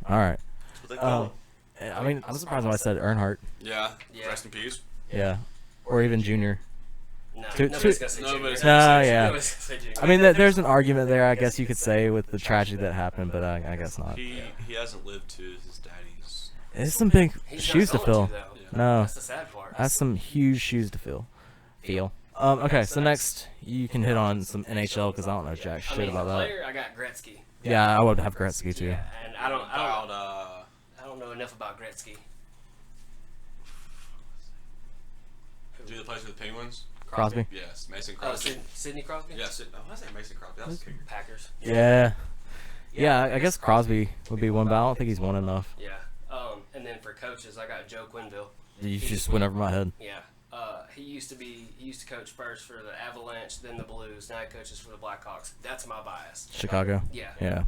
All right. That's what they call him. I mean, I'm surprised when I said Earnhardt. Yeah. Yeah. Rest in peace. Yeah. Or even Junior. No, Two- nobody's two- gonna say Nobody's Junior. gonna No, say yeah. Nobody's gonna say Junior. I mean, there's an argument there, I guess you could say, with the tragedy that happened, but I guess not. He hasn't lived to his daddy's. It's some big He's shoes to not going fill. though. Yeah. No, That's the sad part. that's some huge shoes to fill. Okay, so next you can hit on some NHL because I don't know jack I shit mean, about that. player, I got Gretzky. Yeah, I would have Gretzky too. Yeah, and I About don't know enough about Gretzky. dude that plays for the Penguins. Crosby. Yes, Mason Oh, Crosby. Sidney Crosby. Yeah, I was saying Mason Crosby. That was kicker. Packers. Yeah. Yeah, I guess Crosby would be one, but I don't think he's won enough. Yeah. And then for coaches, I got Joe Quenneville. You just went over my head. Yeah. He used to coach first for the Avalanche, then the Blues. Now he coaches for the Blackhawks. That's my bias. Chicago. Yeah. Yeah.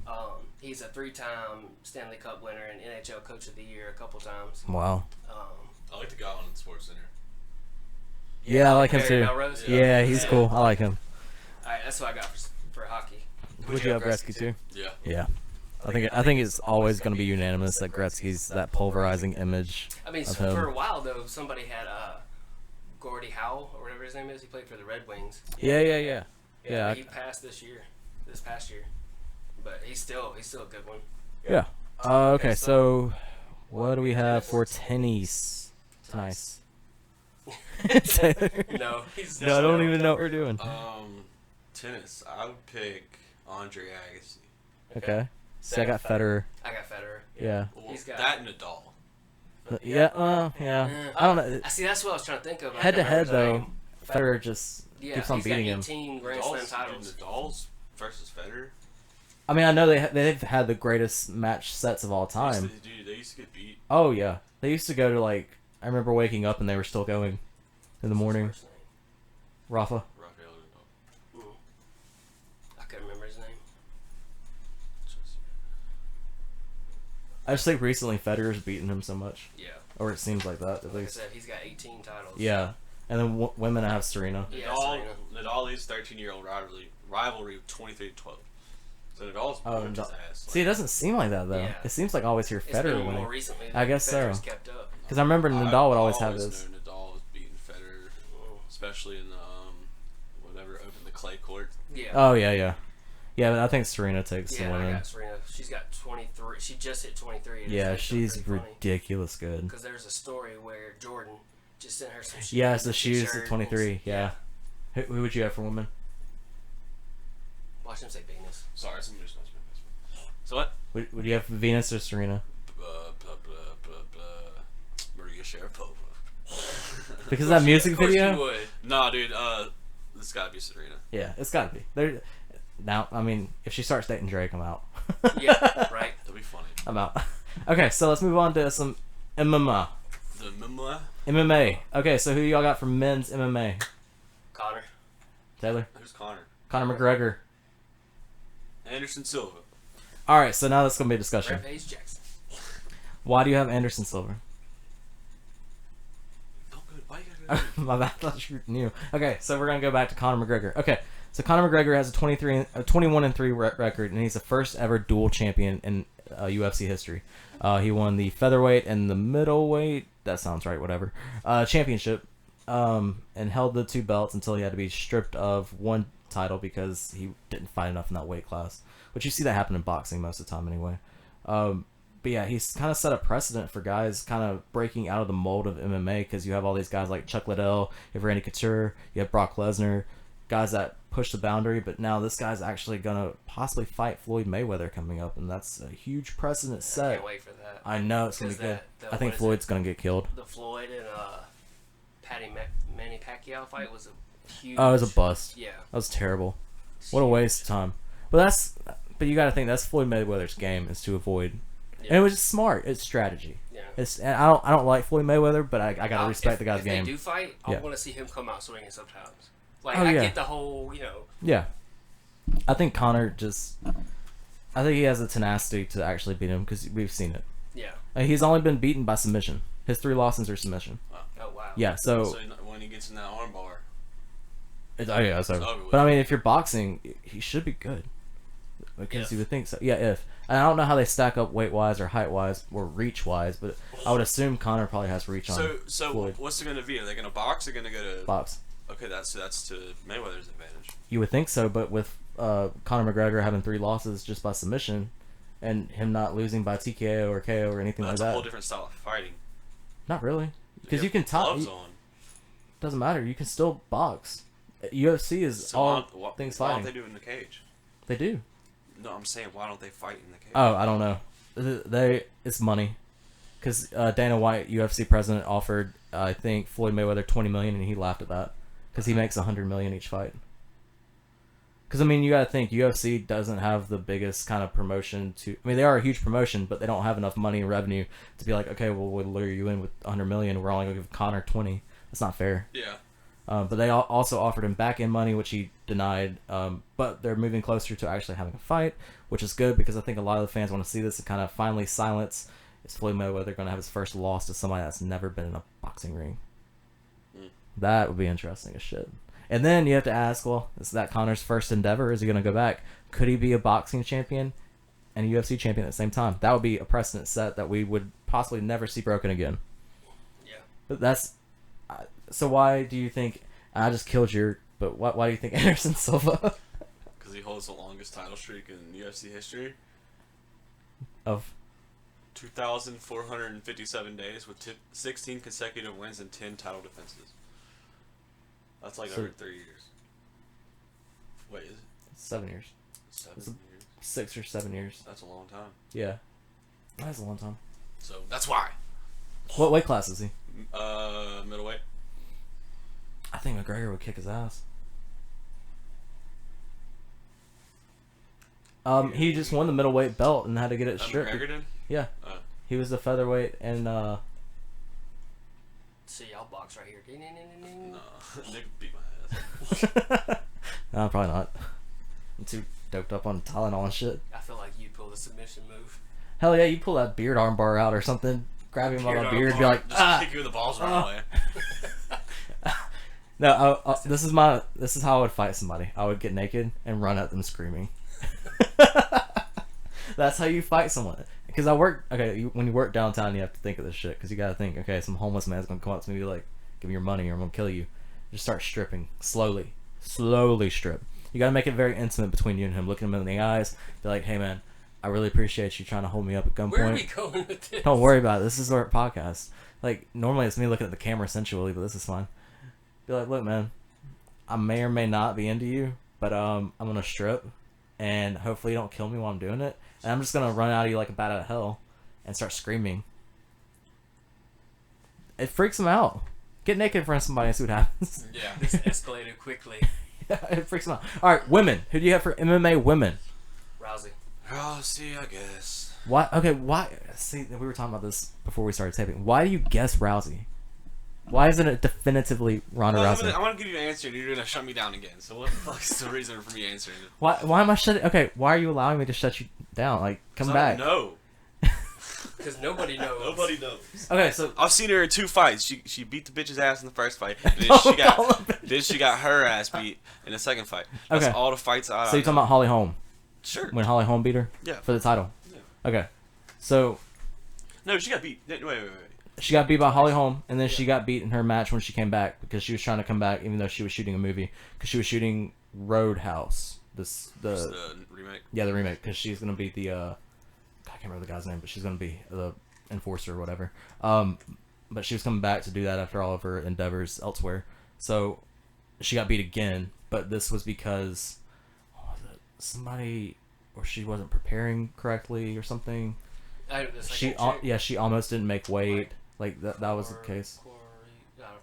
He's a 3-time Stanley Cup winner and NHL Coach of the Year a couple times. Wow. I like the guy on the Sports Center. Yeah, I like him Barry too. Melrose? Yeah, he's cool. I like him. All right, that's what I got for hockey. Would you have Gretzky too? Yeah. Yeah. I think it's always going to be unanimous that Gretzky's that pulverizing image I mean, of for a him. while though, somebody had Gordie Howe or whatever his name is. He played for the Red Wings. Yeah. He passed this past year, but he's still a good one. Yeah. Okay, so what do we have for tennis? Nice. No, he's No, I don't even know what we're doing. Tennis. I would pick Andre Agassi. Okay. So I got Federer. I got Federer. Yeah. Well, He's got- that and Nadal. Yeah. I don't know. I see. That's what I was trying to think of. I Head to can't head remember his though, name. Federer just keeps on he's beating got him. 18 Grand Slam titles. Nadal's versus Federer. I mean, I know they've had the greatest match sets of all time. Dude, they used to get beat. Oh yeah, they used to go to like I remember waking up and they were still going in the morning. What's his first Rafa. Rafael Nadal. name? I couldn't remember his name. I just think recently Federer's beaten him so much, Yeah. or it seems like that at Like I least. said, he's got 18 titles. Yeah, and then women I have Serena. Yeah, Nadal leads 13-year-old rivalry with 23-12. So Nadal's Oh, whooped his Nadal. ass. See, it doesn't seem like that though. Yeah. It seems like I always hear It's Federer been more winning. recently. I guess so. Federer's kept up. Because I remember Nadal would always have this. Known Nadal was beating Federer, especially in the whatever opened the clay court. Yeah. Oh yeah. But I think Serena takes the Yeah, I women. got Serena. She's got 23. She just hit 23. Yeah, she's ridiculous good. Because there's a story where Jordan just sent her some shoes. Yes, the shoes t-shirt, at 23. and- Yeah. Who would you have for women? Watch him say Venus. Sorry, somebody just mentioned my Facebook. So what? Would you have Venus or Serena? Maria Sharapova. Because of that music Of course video? you would. Nah, dude. It's gotta be Serena. Yeah, it's gotta be. Now, I mean, if she starts dating Drake, I'm out. Yeah, right. That'd be funny. I'm out. Okay, so let's move on to some MMA. The MMA. MMA. Okay, so who y'all got for men's MMA? Connor. Taylor? Who's Connor? Conor McGregor. Anderson Silva. Alright, so now that's going to be a discussion. Rampage Jackson. Why do you have Anderson Silva? Don't go. Why you gotta go? My bad, I thought you knew. Okay, so we're going to go back to Conor McGregor. Okay, so Conor McGregor has a 21-3 record, and he's the first ever dual champion in UFC history. He won the featherweight and the middleweight, that sounds right, whatever, championship, and held the two belts until he had to be stripped of one title because he didn't fight enough in that weight class. But you see that happen in boxing most of the time anyway. But yeah, he's kind of set a precedent for guys kind of breaking out of the mold of MMA because you have all these guys like Chuck Liddell, you have Randy Couture, you have Brock Lesnar, guys that push the boundary. But now this guy's actually gonna possibly fight Floyd Mayweather coming up, and that's a huge precedent set. I can't wait for that. I know it's gonna be good. I think Floyd's gonna get killed. The Floyd and Manny Pacquiao fight was a huge. Oh, it was a bust. Yeah. That was terrible. What a waste of time. But you got to think that's Floyd Mayweather's game is to avoid. Yeah. And it was smart. It's strategy. Yeah. And I don't like Floyd Mayweather, but I gotta respect the guy's if game. If they do fight, I Yeah. want to see him come out swinging sometimes. Like Oh, I yeah. get the whole, Yeah, I think Conor I think he has the tenacity to actually beat him because we've seen it. Yeah. He's only been beaten by submission. His 3 losses are submission. Oh wow. Yeah, so So when he gets in that armbar, it's over. It's over with. But I mean, if you're boxing, he should be good. Because If. you would think so. Yeah, if. And I don't know how they stack up weight wise or height wise or reach wise, but I would assume Conor probably has reach on So Floyd. what's it gonna be? Are they gonna box? Or gonna go to? Box. Okay, that's to Mayweather's advantage. You would think so, but with Conor McGregor having 3 losses just by submission, and him not losing by TKO or KO or anything That's like a that. whole different style of fighting. Not really, because you have can top. gloves on. Doesn't matter. You can still box. UFC is So all why things why don't fighting. they do it in the cage? They do. No, I'm saying why don't they fight in the cage? Oh, I don't know. It's money, because Dana White, UFC president, offered I think Floyd Mayweather $20 million, and he laughed at that because he makes $100 million each fight. Because I mean, you gotta think UFC doesn't have the biggest kind of promotion to. I mean, they are a huge promotion, but they don't have enough money and revenue to be like, okay, well, we'll lure you in with $100 million. We're only gonna give Conor 20. That's not fair. Yeah. But they also offered him back-end money, which he denied. But they're moving closer to actually having a fight, which is good because I think a lot of the fans want to see this and kind of finally silence. Is Floyd Mayweather going to have his first loss to somebody that's never been in a boxing ring? That would be interesting as shit. And then you have to ask, well, is that Conor's first endeavor? Is he going to go back? Could he be a boxing champion and a UFC champion at the same time? That would be a precedent set that we would possibly never see broken again. Yeah. But that's... So why do you think... I just killed your... But why do you think Anderson Silva... Because he holds the longest title streak in UFC history. of... 2,457 days with 16 consecutive wins and 10 title defenses. That's like over 3 years. Wait, is it 7 years. 7 It's a- years? 6 or 7 years. That's a long time. Yeah. That's a long time. So that's why. What weight class is he? Middleweight. I think McGregor would kick his ass. He just won the middleweight belt and had to get it stripped. McGregor did? Yeah. He was the featherweight and See, y'all box right here. Ding, ding, ding, ding, ding. No. Nick beat my ass. no, probably not. I'm too doped up on Tylenol and shit. I feel like you pull the submission move. Hell yeah, you pull that beard armbar out or something, grab him by the beard, be like, Just kick you in the balls right away. No, this is how I would fight somebody. I would get naked and run at them screaming. That's how you fight someone. Because when you work downtown, you have to think of this shit. Because you gotta think, okay, some homeless man's gonna come up to me and be like, give me your money or I'm gonna kill you. Just start stripping slowly strip. You gotta make it very intimate between you and him. Look him in the eyes, be like, hey man, I really appreciate you trying to hold me up at gunpoint. Where are we going with this? Don't worry about it. This is our podcast. Like, normally it's me looking at the camera sensually, but this is fine. Be like, look, man, I may or may not be into you, but I'm gonna strip, and hopefully you don't kill me while I'm doing it. And I'm just gonna run out of you like a bat out of hell, and start screaming. It freaks him out. Get naked in front of somebody and see what happens. Yeah, this escalated quickly. Yeah, it freaks him out. All right, women. Who do you have for MMA women? Rousey. Oh, see, I guess. Why? Okay, why? See, we were talking about this before we started taping. Why do you guess Rousey? Why isn't it definitively Ronda Rousey? I want to give you an answer, and you're gonna shut me down again. So what the fuck is the reason for me answering it? Why am I shutting? Okay, why are you allowing me to shut you down? Like, come back. No. Because nobody knows. Nobody knows. Okay, so I've seen her in 2 fights. She beat the bitch's ass in the first fight. And then she got her ass beat in the second fight. That's Okay. all the fights I. So you're talking about Holly Holm? Sure. When Holly Holm beat her? Yeah. For the title. Yeah. Okay, so No, she got beat. Wait. she got beat by Holly Holm, and then she got beat in her match when she came back because she was trying to come back, even though she was shooting a movie, because she was shooting Roadhouse. The remake. Yeah, the remake, because she's gonna be the I can't remember the guy's name, but she's gonna be the enforcer or whatever. But she was coming back to do that after all of her endeavors elsewhere. So she got beat again, but this was because somebody, or she wasn't preparing correctly or something. She almost didn't make weight. Like that was the case.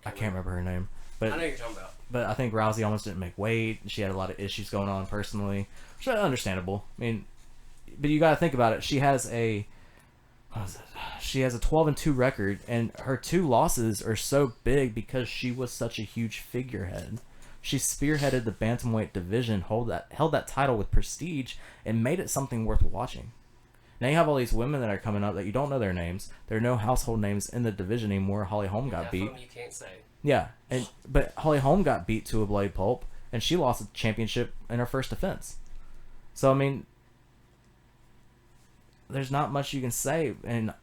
I can't remember her name, but I know you're talking about. But I think Rousey almost didn't make weight. She had a lot of issues going on personally, which is understandable. I mean, but you got to think about it. She has a 12-2 record, and her 2 losses are so big because she was such a huge figurehead. She spearheaded the bantamweight division, held that title with prestige, and made it something worth watching. Now you have all these women that are coming up that you don't know their names. There are no household names in the division anymore. Holly Holm got beat. You can't say. Yeah, but Holly Holm got beat to a blade pulp, and she lost the championship in her first defense. So I mean, there's not much you can say. And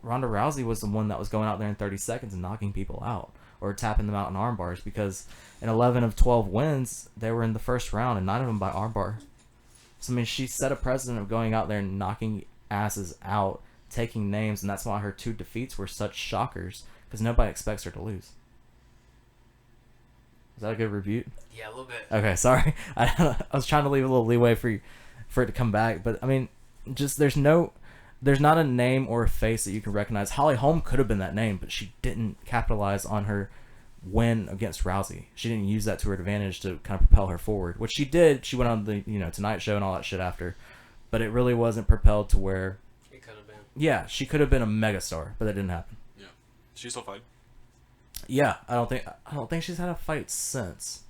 Ronda Rousey was the one that was going out there in 30 seconds and knocking people out or tapping them out in arm bars, because in 11 of 12 wins, they were in the first round, and 9 of them by arm bar. So I mean, she set a precedent of going out there and knocking asses out, taking names, and that's why her 2 defeats were such shockers, because nobody expects her to lose. Is that a good review? Yeah, a little bit. Okay, sorry. I was trying to leave a little leeway for it to come back, but I mean, just there's not a name or a face that you can recognize. Holly Holm could have been that name, but she didn't capitalize on her win against Rousey. She didn't use that to her advantage to kind of propel her forward, which she did. She went on the Tonight Show and all that shit after, but it really wasn't propelled to where it could have been. Yeah, she could have been a megastar, but that didn't happen. Yeah, she's still fighting. Yeah, I don't think she's had a fight since.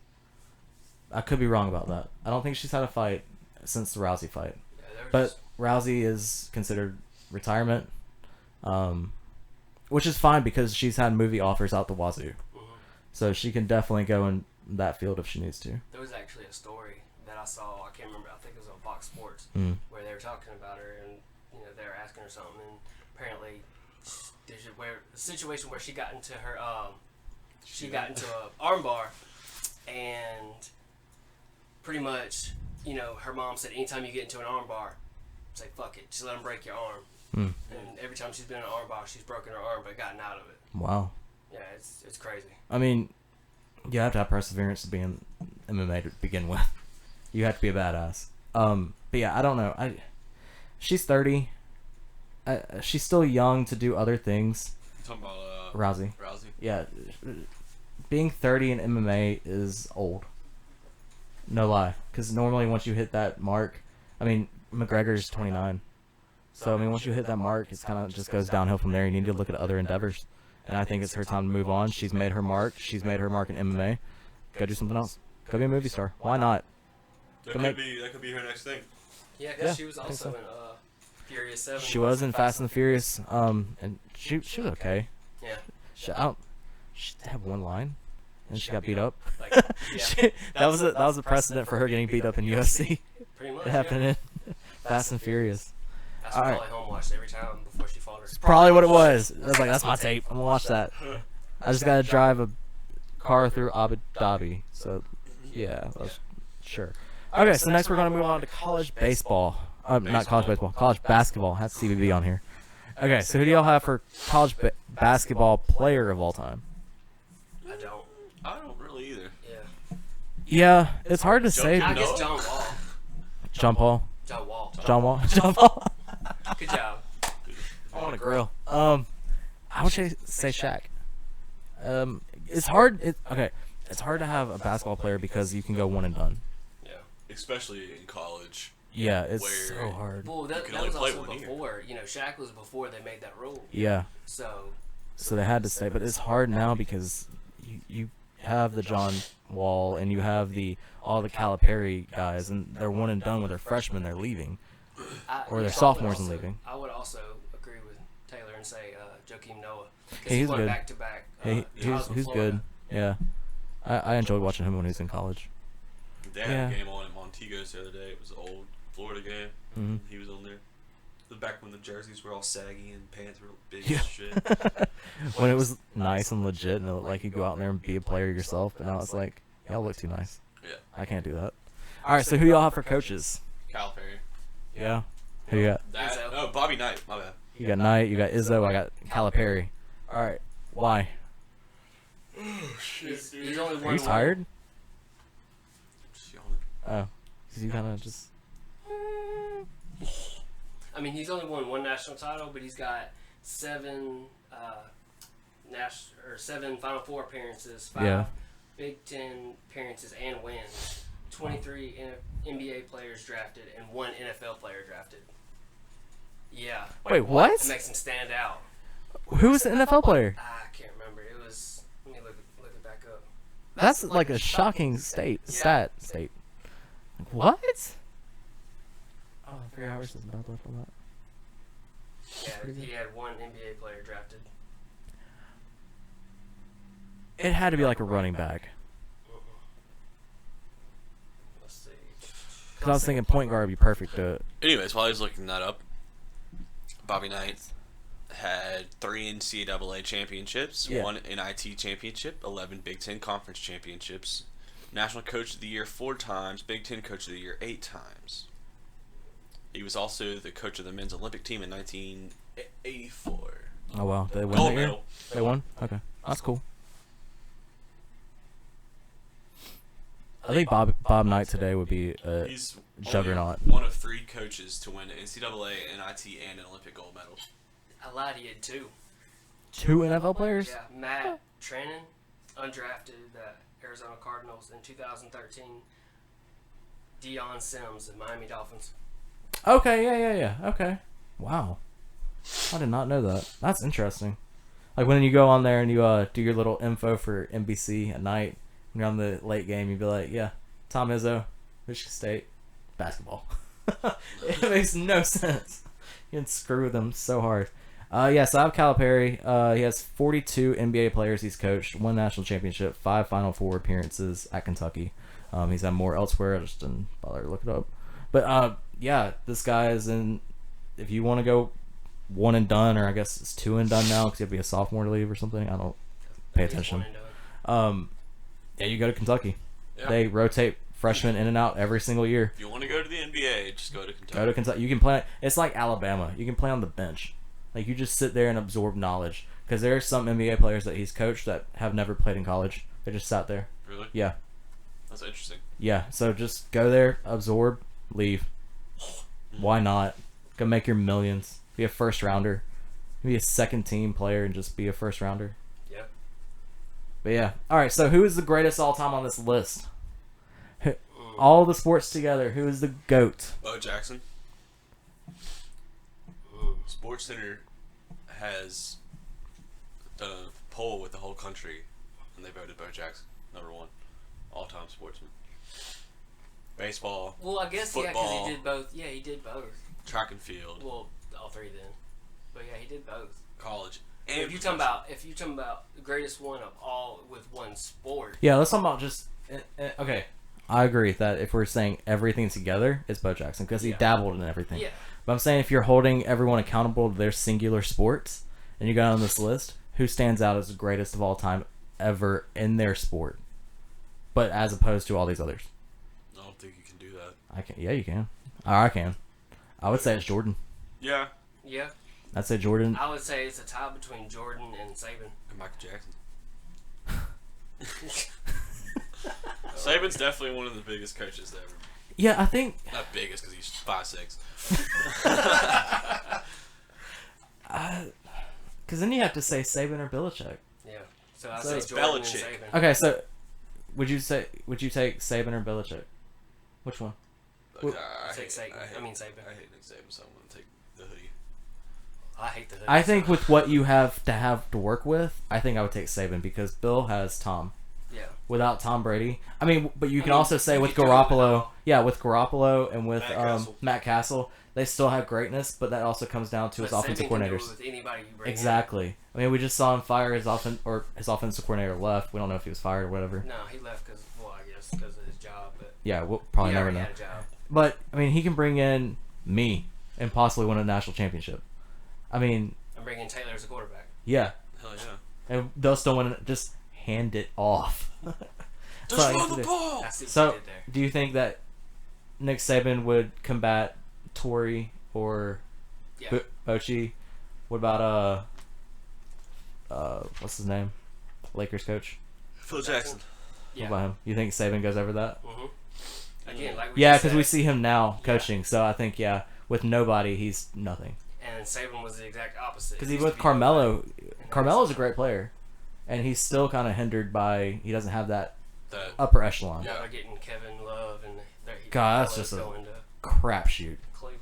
I could be wrong about that. I don't think she's had a fight since the Rousey fight. Yeah, but Rousey is considered retirement, which is fine because she's had movie offers out the wazoo. Mm-hmm. So she can definitely go in that field if she needs to. There was actually a story that I saw. I can't remember. I think it was on Fox Sports, where they were talking about her, and they were asking her something, and apparently there's a situation where she got into her a armbar, and pretty much her mom said anytime you get into an armbar, say fuck it, just let them break your arm. And every time she's been in an armbar, she's broken her arm but gotten out of it. Wow. Yeah, it's crazy. I mean, you have to have perseverance to be in MMA to begin with. You have to be a badass. But yeah, I don't know. She's 30. She's still young to do other things. You're talking about Rousey. Yeah, being 30 in MMA is old. No lie, because normally once you hit that mark, I mean McGregor's 29. So I mean once you hit that mark, it kind of just goes downhill from there. You need to look at other endeavors, and I think it's her time to move on. She's made her mark. She's made her mark in MMA. Go do something else. Go be a movie star. Why not? That could be her next thing. Yeah, because she was also in Furious 7. She was in Fast and the Furious, and she was okay. Yeah. She had one line, and she got beat up. Like, yeah. that was a precedent for her getting beat up in UFC. Pretty much. It happened in Fast and Furious. That's what Holly Holm watched every time before she fought her. Probably what it was. I was like, that's my tape. I'm gonna watch that. I just gotta drive a car through Abu Dhabi. So, yeah, sure. Okay, so next we're gonna move on to college baseball. Not college baseball. College basketball. Has CBB on here. Okay, so who do y'all have for college basketball player of all time? I don't really either. Yeah. Yeah, it's hard to say. I guess John Wall. John Paul. John Wall. John Wall. John Paul. Good job. I want to grill. I would say Shaq. It's hard. It's hard to have a basketball player because you can go one and done. Yeah, especially in college. Yeah, it's so hard. Well, that was also before. You know, Shaq was before they made that rule. Yeah. So they had to stay, but it's hard now because you have the John Wall and you have all the Calipari guys, and they're one and done with their freshmen. They're leaving, or they're sophomores and leaving. I would also agree with Taylor and say Joakim Noah. Hey, he's good. Back to back. He's good. Yeah, I enjoyed watching him when he was in college. They had a game on at Montego's the other day. It was an old Florida game. Mm-hmm. He was on there. It was back when the jerseys were all saggy and pants were big as shit. When it was nice and legit and it looked like you go out there and be a player yourself, but now it's like, y'all look too nice. Yeah. I can't do that. All right, so who y'all have for coaches? Calipari. Yeah. Who you got? Bobby Knight. My bad. You got Knight, you got Izzo, I got Calipari. All right, why? He's only one. Are you tired? Just yawning. Oh, because you kind of just... I mean, he's only won one national title, but he's got seven Final Four appearances, 5 Big Ten appearances and wins, 23 NBA players drafted, and 1 NFL player drafted. Yeah. Wait, what? That makes him stand out. Who was the NFL player? I can't remember. It was. Let me look it back up. That's like a shocking stat. What? Oh, 3 hours is about left on that. Yeah, he had 1 NBA player drafted. It had to be like a running back. Let's see. Because I was thinking point guard would be perfect to... Anyways, while I was looking that up, Bobby Knight had 3 NCAA championships, 1 NIT championship, 11 Big Ten Conference championships, National Coach of the Year 4 times, Big Ten Coach of the Year 8 times. He was also the coach of the men's Olympic team in 1984. Oh, wow. They won Gold that year? medal. They won? Okay. That's cool. I think Bob Knight today would be a juggernaut. One of 3 coaches to win NCAA, NIT, and an Olympic gold medal. I lied, he had 2. 2 NFL players? Yeah, Matt Trennan, undrafted, Arizona Cardinals in 2013. Deion Sims, the Miami Dolphins. Okay, yeah. Okay. Wow. I did not know that. That's interesting. Like when you go on there and you do your little info for NBC at night, when you're on the late game, you'd be like, yeah, Tom Izzo, Michigan State, basketball. It makes no sense. You can screw them so hard. So I have Calipari. He has 42 NBA players he's coached, 1 national championship, 5 Final Four appearances at Kentucky. He's had more elsewhere. I just didn't bother to look it up. But this guy is in. If you want to go 1 and done, or I guess it's 2 and done now because you have to be a sophomore to leave or something. I don't pay attention. You go to Kentucky. Yeah. They rotate freshmen in and out every single year. If you want to go to the NBA, just go to Kentucky. Go to Kentucky. You can play. It's like Alabama. You can play on the bench. Like you just sit there and absorb knowledge. Because there are some NBA players that he's coached that have never played in college. They just sat there. Really? Yeah. That's interesting. Yeah. So just go there, absorb, leave. Why not? Go make your millions. Be a first rounder. Be a second team player and just be a first rounder. Yeah. But yeah. All right. So who is the greatest all time on this list? All the sports together. Who is the GOAT? Bo Jackson. Sports Center has done a poll with the whole country, and they voted Bo Jackson #1 all-time sportsman. Baseball. Well, I guess football, because he did both. Yeah, he did both. Track and field. Well, all 3 then. But yeah, he did both. College. And if you're talking about the greatest one of all with one sport. Yeah, let's talk about just okay. I agree that if we're saying everything together, it's Bo Jackson because he dabbled in everything. Yeah. But I'm saying if you're holding everyone accountable to their singular sports, and you got on this list, who stands out as the greatest of all time ever in their sport, but as opposed to all these others? I don't think you can do that. I can. Yeah, you can. I can. I would say it's Jordan. Yeah. Yeah. I'd say Jordan. I would say it's a tie between Jordan and Saban. And Michael Jackson. Saban's definitely one of the biggest coaches ever. Yeah, I think. Not biggest because he's 5'6". Because then you have to say Saban or Belichick. Yeah. So I So say Jordan and Belichick. Saban. Okay, so would you take Saban or Belichick? Which one? I Take Saban. I mean Saban. I hate Nick Saban, so I'm going to take the hoodie. I hate the hoodie. I think with what you have to work with, I think I would take Saban because Bill has Tom. Yeah. Without Tom Brady, I mean, but you can mean, also say you with could do it Garoppolo, with Garoppolo and with Matt Castle. they still have greatness, but that also comes down to his But offensive Saban can do coordinators. it with anybody you bring Exactly. I mean, we just saw him fire his offensive coordinator left. We don't know if he was fired or whatever. In. No, he left because of his job, but Yeah, we'll probably he never already know. had a job. But I mean, he can bring in me and possibly win a national championship. I mean, I'm bringing Taylor as a quarterback. yeah, Hell yeah. and they'll still want to just hand it off. Just So, run the ball! I see what So, you did there. do you think that Nick Saban would combat Torrey or Yeah. Bochy? What about what's his name? Lakers coach. Phil Jackson. Yeah. What about him? You think Saban goes over that? Mm-hmm. Again, like Yeah, just because we said, see him now Yeah. coaching. So I think with nobody, he's nothing. And Saban was the exact opposite. Because He even used with to be nobody. Carmelo, And Carmelo's a now great player, and he's still kind of hindered by he doesn't have that That upper echelon. Now they're getting Kevin Love and God, that's Carmelo's just a going to crapshoot. Cleveland.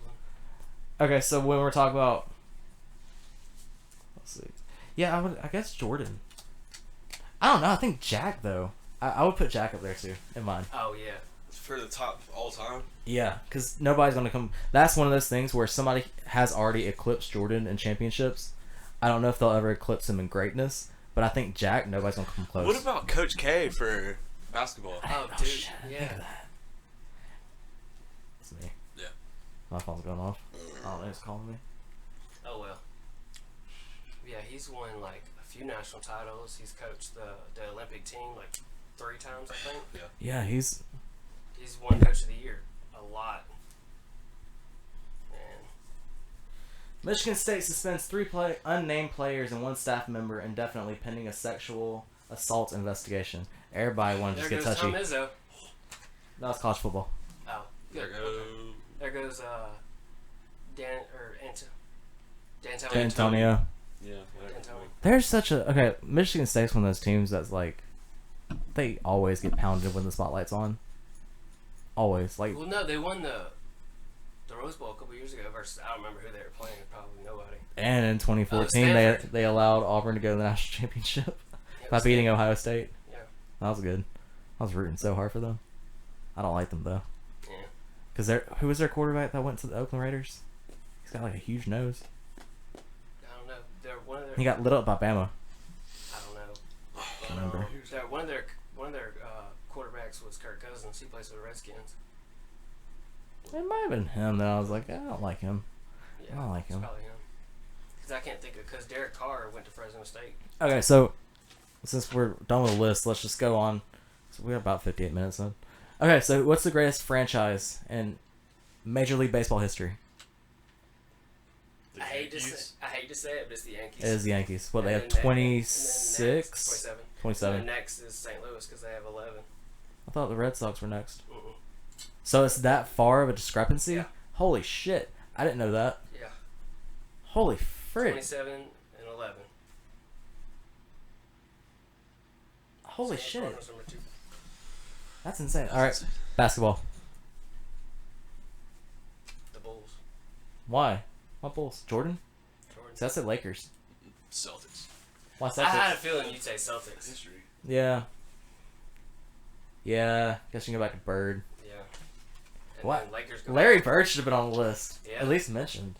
Okay, so when we're talking about, let's see, yeah, I guess Jordan. I don't know. I think Jack though. I would put Jack up there too in mine. Oh yeah. for the top all time. Yeah, because nobody's gonna come. That's one of those things where somebody has already eclipsed Jordan in championships. I don't know if they'll ever eclipse him in greatness, but I think Jack, nobody's gonna come close. What about Coach K for basketball? Oh, Oh, dude. shit, I didn't think Yeah. of that. It's me. Yeah. My phone's going off. I don't know who's calling me. Oh well. Yeah, he's won like a few national titles. He's coached the Olympic team like 3 times, I think. Yeah, he's He's won Coach of the Year a lot. And Michigan State suspends 3 unnamed players and 1 staff member indefinitely pending a sexual assault investigation. Everybody wanted to there just goes get touchy. Tom Izzo. No, it's college football. Oh, There good. go. There goes D'Antonio. D'Antonio. Yeah. D'Antonio. There's such a Michigan State's one of those teams that's like they always get pounded when the spotlight's on. Always like Well, no, they won the Rose Bowl a couple years ago versus I don't remember who they were playing. Probably nobody. and in 2014 Stanford. they allowed Auburn to go to the national championship It by was beating Stanford. Ohio State. Yeah. That was good. I was rooting so hard for them. I don't like them though. Yeah. Cause who was their quarterback that went to the Oakland Raiders? He's got like a huge nose. I don't know. They're one of their. He got lit up by Bama. I don't know. Remember? One of their quarterbacks was Kirk Cousins. He plays for the Redskins. It might have been him that I was like, I don't like him. Yeah, I don't like it's him. Probably him. Because I can't think of because Derek Carr went to Fresno State. Okay, so since we're done with the list, let's just go on. So we have about 58 minutes then. Okay, so what's the greatest franchise in Major League Baseball history? I hate to say it, but it's the Yankees. It is the Yankees. What, they And have then 26? 27. 27. And the next is St. Louis because they have 11. I thought the Red Sox were next. Mm-mm. So it's that far of a discrepancy? Yeah. Holy shit. I didn't know that. Yeah. Holy frick. 27 and 11. Holy San shit. Cardinals number 2. That's insane. Alright, basketball. The Bulls. Why? What Bulls? Jordan? Jordan. So I said Lakers. Celtics. Why I had a Celtics? feeling you'd say Celtics. History. Yeah. Yeah. Guess you can go back to Bird. Yeah. And What? then Lakers go Larry back. Bird should have been on the list. Yeah. At least mentioned.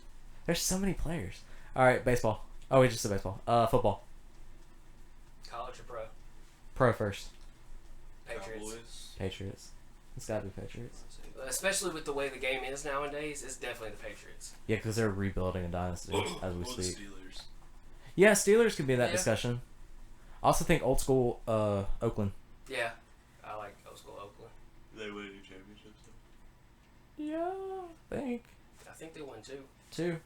There's so many players. Alright, baseball. Oh, we just said baseball. Football. College or pro? Pro first. Patriots. Cowboys. Patriots. It's gotta be Patriots. Especially with the way the game is nowadays, it's definitely the Patriots. Yeah, because they're rebuilding a dynasty as we Or the speak. Steelers. Yeah, Steelers could be in that Yeah. discussion. I also think old school Oakland. Yeah. I like old school Oakland. They win any championships. Yeah, I think they won 2. 2.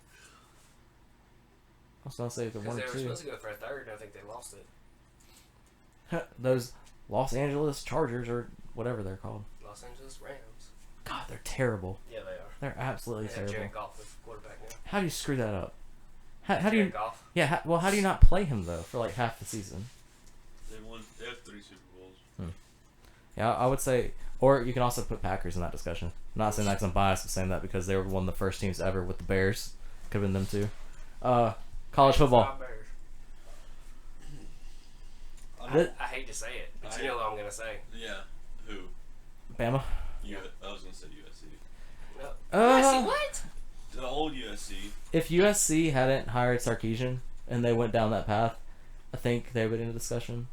I was gonna say the Because 1 they or were 2. supposed to go for a third, and I think they lost it. Those Los Angeles Chargers or whatever they're called. Los Angeles Rams. God, they're terrible. Yeah, they are. They're absolutely They have terrible. Jared Goff as quarterback now. How do you screw that up? How do you? Jared Goff. Yeah. How do you not play him though for like half the season? They have 3 Super Bowls. Yeah, I would say, or you can also put Packers in that discussion. I'm not saying that because I'm biased, but saying that because they were one of the first teams ever with the Bears. Could have been them too. College football. I hate to say it, but you know what I'm gonna say. Yeah. Who? Bama. I was gonna say USC. No. USC what? The old USC. If USC hadn't hired Sarkisian and they went down that path, I think they would end the discussion.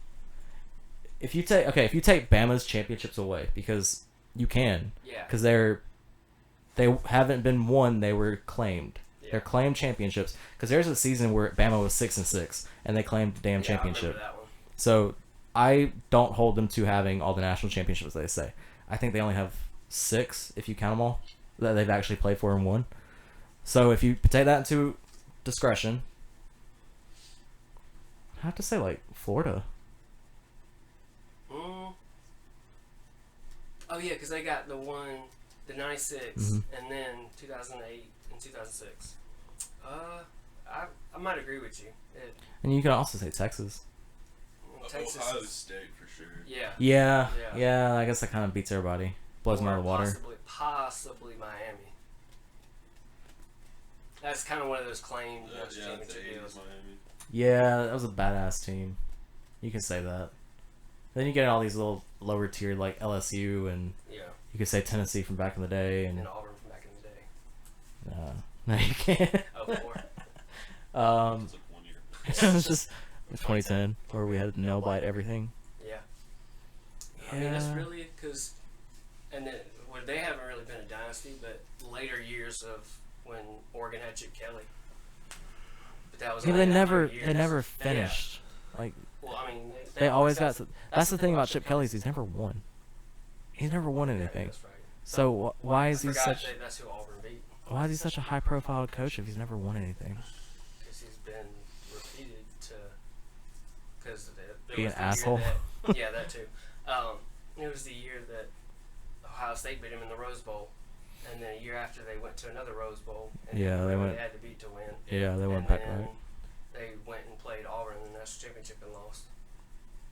If you take Bama's championships away, because you can, because they haven't been won, they were claimed. Yeah. They're claimed championships. Because there's a season where Bama was 6-6 and they claimed the damn championship. I remember that one. So I don't hold them to having all the national championships they say. I think they only have 6 if you count them all that they've actually played for and won. So if you take that into discretion, I have to say like Florida. Oh yeah, because they got the 96, and then 2008 and 2006. I might agree with you. And you can also say Texas. Texas Ohio State for sure. Yeah. I guess that kind of beats everybody. Blows them out of the water. Possibly Miami. That's kind of one of those claimed championship deals. Miami. Yeah, that was a badass team. You can say that. Then you get all these little lower tier like LSU and you could say Tennessee from back in the day and Auburn from back in the day. No, you can't. It's like 1 year. It was just 2010 where we had nail bite everything. Yeah. I mean, that's really because, and then they haven't really been a dynasty, but later years of when Oregon had Chip Kelly. But that was they never finished. Like. Well, I mean, they always got. That's the thing about Chip Kelly is he's never won. He's never won anything. That's right. So why is he such? That's who Auburn beat. Why is he such a high-profile coach if he's never won anything? Because he's been repeated to. Because be an asshole. Yeah, that too. It was the year that Ohio State beat him in the Rose Bowl, and then a year after they went to another Rose Bowl. And they had to beat to win. Yeah, they went back right. They went and played Auburn in the national championship and lost.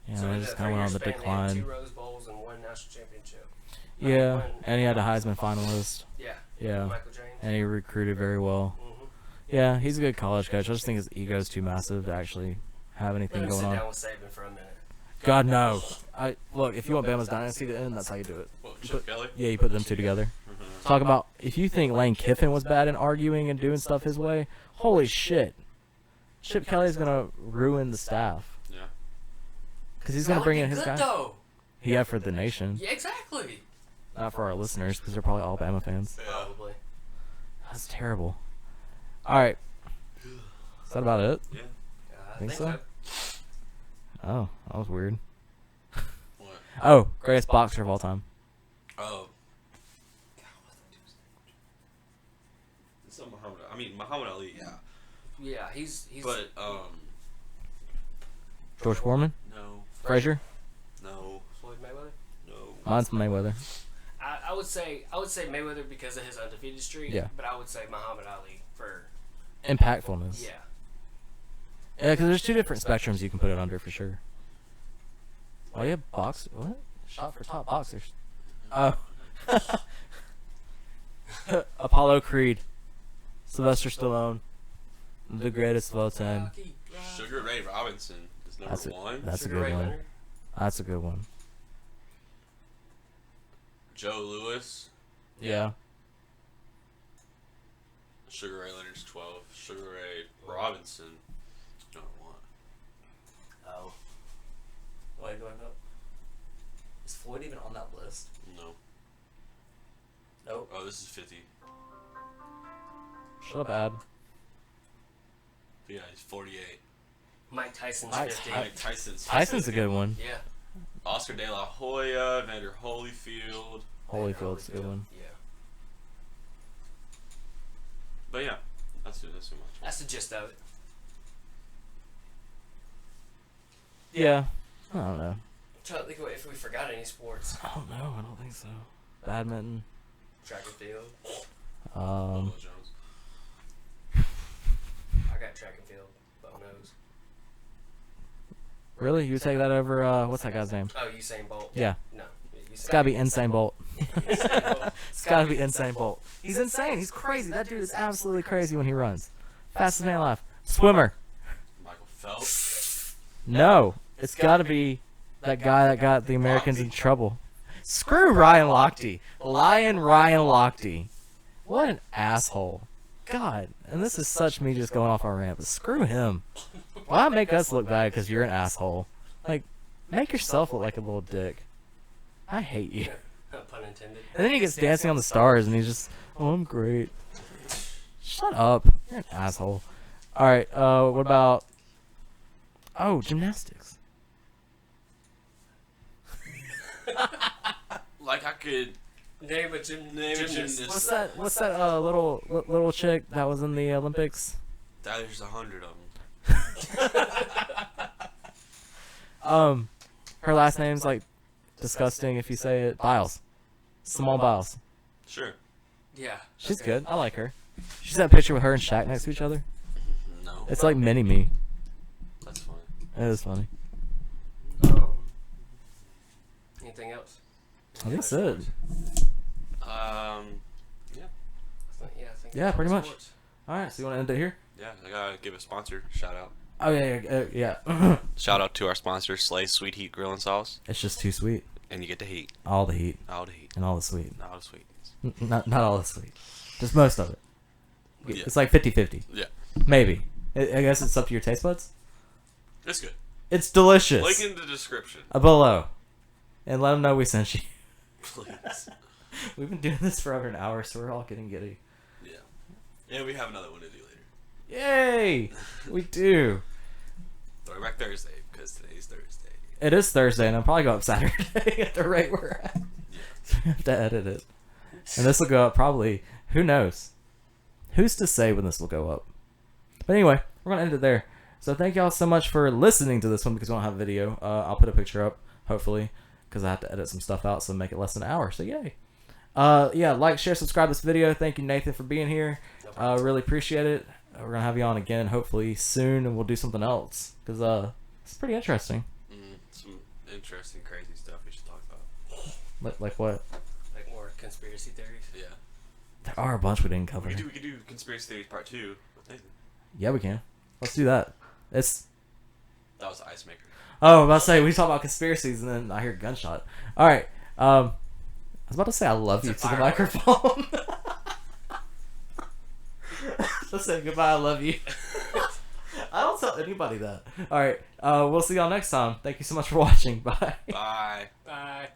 Yeah, so they just kind of went on the decline. They had 2 Rose Bowls and 1 national championship. Yeah, and he had a Heisman finalist. Yeah. Michael James. And he recruited very well. Mm-hmm. Yeah, he's a good college coach. I just think his ego is too massive to actually have anything going on. Sit down with Saban for a minute. God, no. Look, if you want Bama's dynasty to end, that's how you do it. What, Chip Kelly? Yeah, you put them 2 together. Mm-hmm. Talk about, if you think Lane Kiffin was bad in arguing and doing stuff his way, holy shit. Chip Kelly's going to ruin the staff. Yeah. Because he's going to bring in his guy. Though. Yeah, for the nation. Yeah, exactly. Not for our listeners, because they're probably Alabama fans. Probably. That's terrible. All right. Is that about it? Yeah. I think so. Oh, that was weird. What? Oh, greatest boxer of all time. Oh. God, what's that dude's name? Muhammad Ali, yeah. Yeah, he's. But George Foreman? No. Frazier? No. Floyd Mayweather? No. Mine's Mayweather. I would say Mayweather because of his undefeated streak. Yeah. But I would say Muhammad Ali for impactfulness. Yeah. Yeah, because there's 2 different spectrums you can put it under for sure. Oh yeah, box. What? Shot for top boxers. Oh. Apollo Creed. Sylvester Stallone. The greatest of all time. Sugar Ray Robinson is number 1. That's a good one. That's a good one. Joe Louis. Yeah. Sugar Ray Leonard's 12. Sugar Ray Robinson, number 1. Oh. Why going up? Is Floyd even on that list? No. Nope. Oh, this is 50. Shut up, Ad. Yeah, he's 48. Mike Tyson's 50. Mike Tyson's 50. Tyson's a good one. Yeah. Oscar De La Hoya, Evander Holyfield. Holyfield's a good one. Yeah. But yeah, that's too much. That's the gist of it. Yeah. I don't know. trying to think if we forgot any sports. I don't know. I don't think so. Badminton. Track and field. Bubba Jones. I got track and field. Bo knows. Really? You take that over, what's that guy's name? Oh, Usain Bolt. Yeah. No. It's gotta be Insane Bolt. Usain Bolt. It's gotta be Insane Bolt. He's insane. He's crazy. That dude is absolutely crazy when he runs. Fastest man alive. Swimmer. Michael Phelps. No. It's gotta be that guy that got the Americans in trouble. Screw Ryan Lochte. Ryan Lochte. What an asshole. God. And this is such me just going off our rant, but screw him. Why make us look bad because you're an asshole? Like, make yourself look like a little dick. I hate you. Pun intended. And then he gets Dancing on the Stars, and he's just, oh, I'm great. Shut up. You're an asshole. Alright, what about... Oh, gymnastics. Like I could Name a gymnast. What's that little chick that was in the Olympics? There's 100 of them. Her last name's like disgusting if you say it. Biles. Simone Biles. Sure. Yeah. She's good. I like her. She's that picture with her and Shaq next to each other. No. It's like mini-me. That's funny. It is funny. Anything else? I think so. Yeah. Yeah, pretty much. Alright, so you want to end it here? Yeah, I gotta give a sponsor shout out. Oh, yeah. Shout out to our sponsor, Slay's Sweet Heat Grill and Sauce. It's just too sweet. And you get the heat. All the heat. All the heat. And all the sweet. All the sweetness. Not all the sweet. Just most of it. Yeah. It's like 50-50. Yeah. Maybe. I guess it's up to your taste buds. It's good. It's delicious. Link in the description. Below. And let them know we sent you. Please. We've been doing this for over an hour, so we're all getting giddy. Yeah. And we have another one to do later. Yay! We do. Throwback Thursday, because today's Thursday. It is Thursday, and I'll probably go up Saturday at the rate we're at. Yeah. So we have to edit it. And this will go up probably, who knows? Who's to say when this will go up? But anyway, we're going to end it there. So thank y'all so much for listening to this one because we don't have video. I'll put a picture up, hopefully, because I have to edit some stuff out, so make it less than an hour. So yay. Yeah, like, share, subscribe this video. Thank you, Nathan, for being here. Really appreciate it. We're going to have you on again, hopefully, soon, and we'll do something else. Because it's pretty interesting. Some interesting, crazy stuff we should talk about. Like what? Like more conspiracy theories? Yeah. There are a bunch we didn't cover. We could do Conspiracy Theories Part 2 with Nathan. Yeah, we can. Let's do that. That was the Ice Maker. Oh, I was about to say, we talk about conspiracies, and then I hear a gunshot. All right. I was about to say I love you to the microphone. Let's say goodbye, I love you. I don't tell anybody that. All right. We'll see y'all next time. Thank you so much for watching. Bye. Bye. Bye.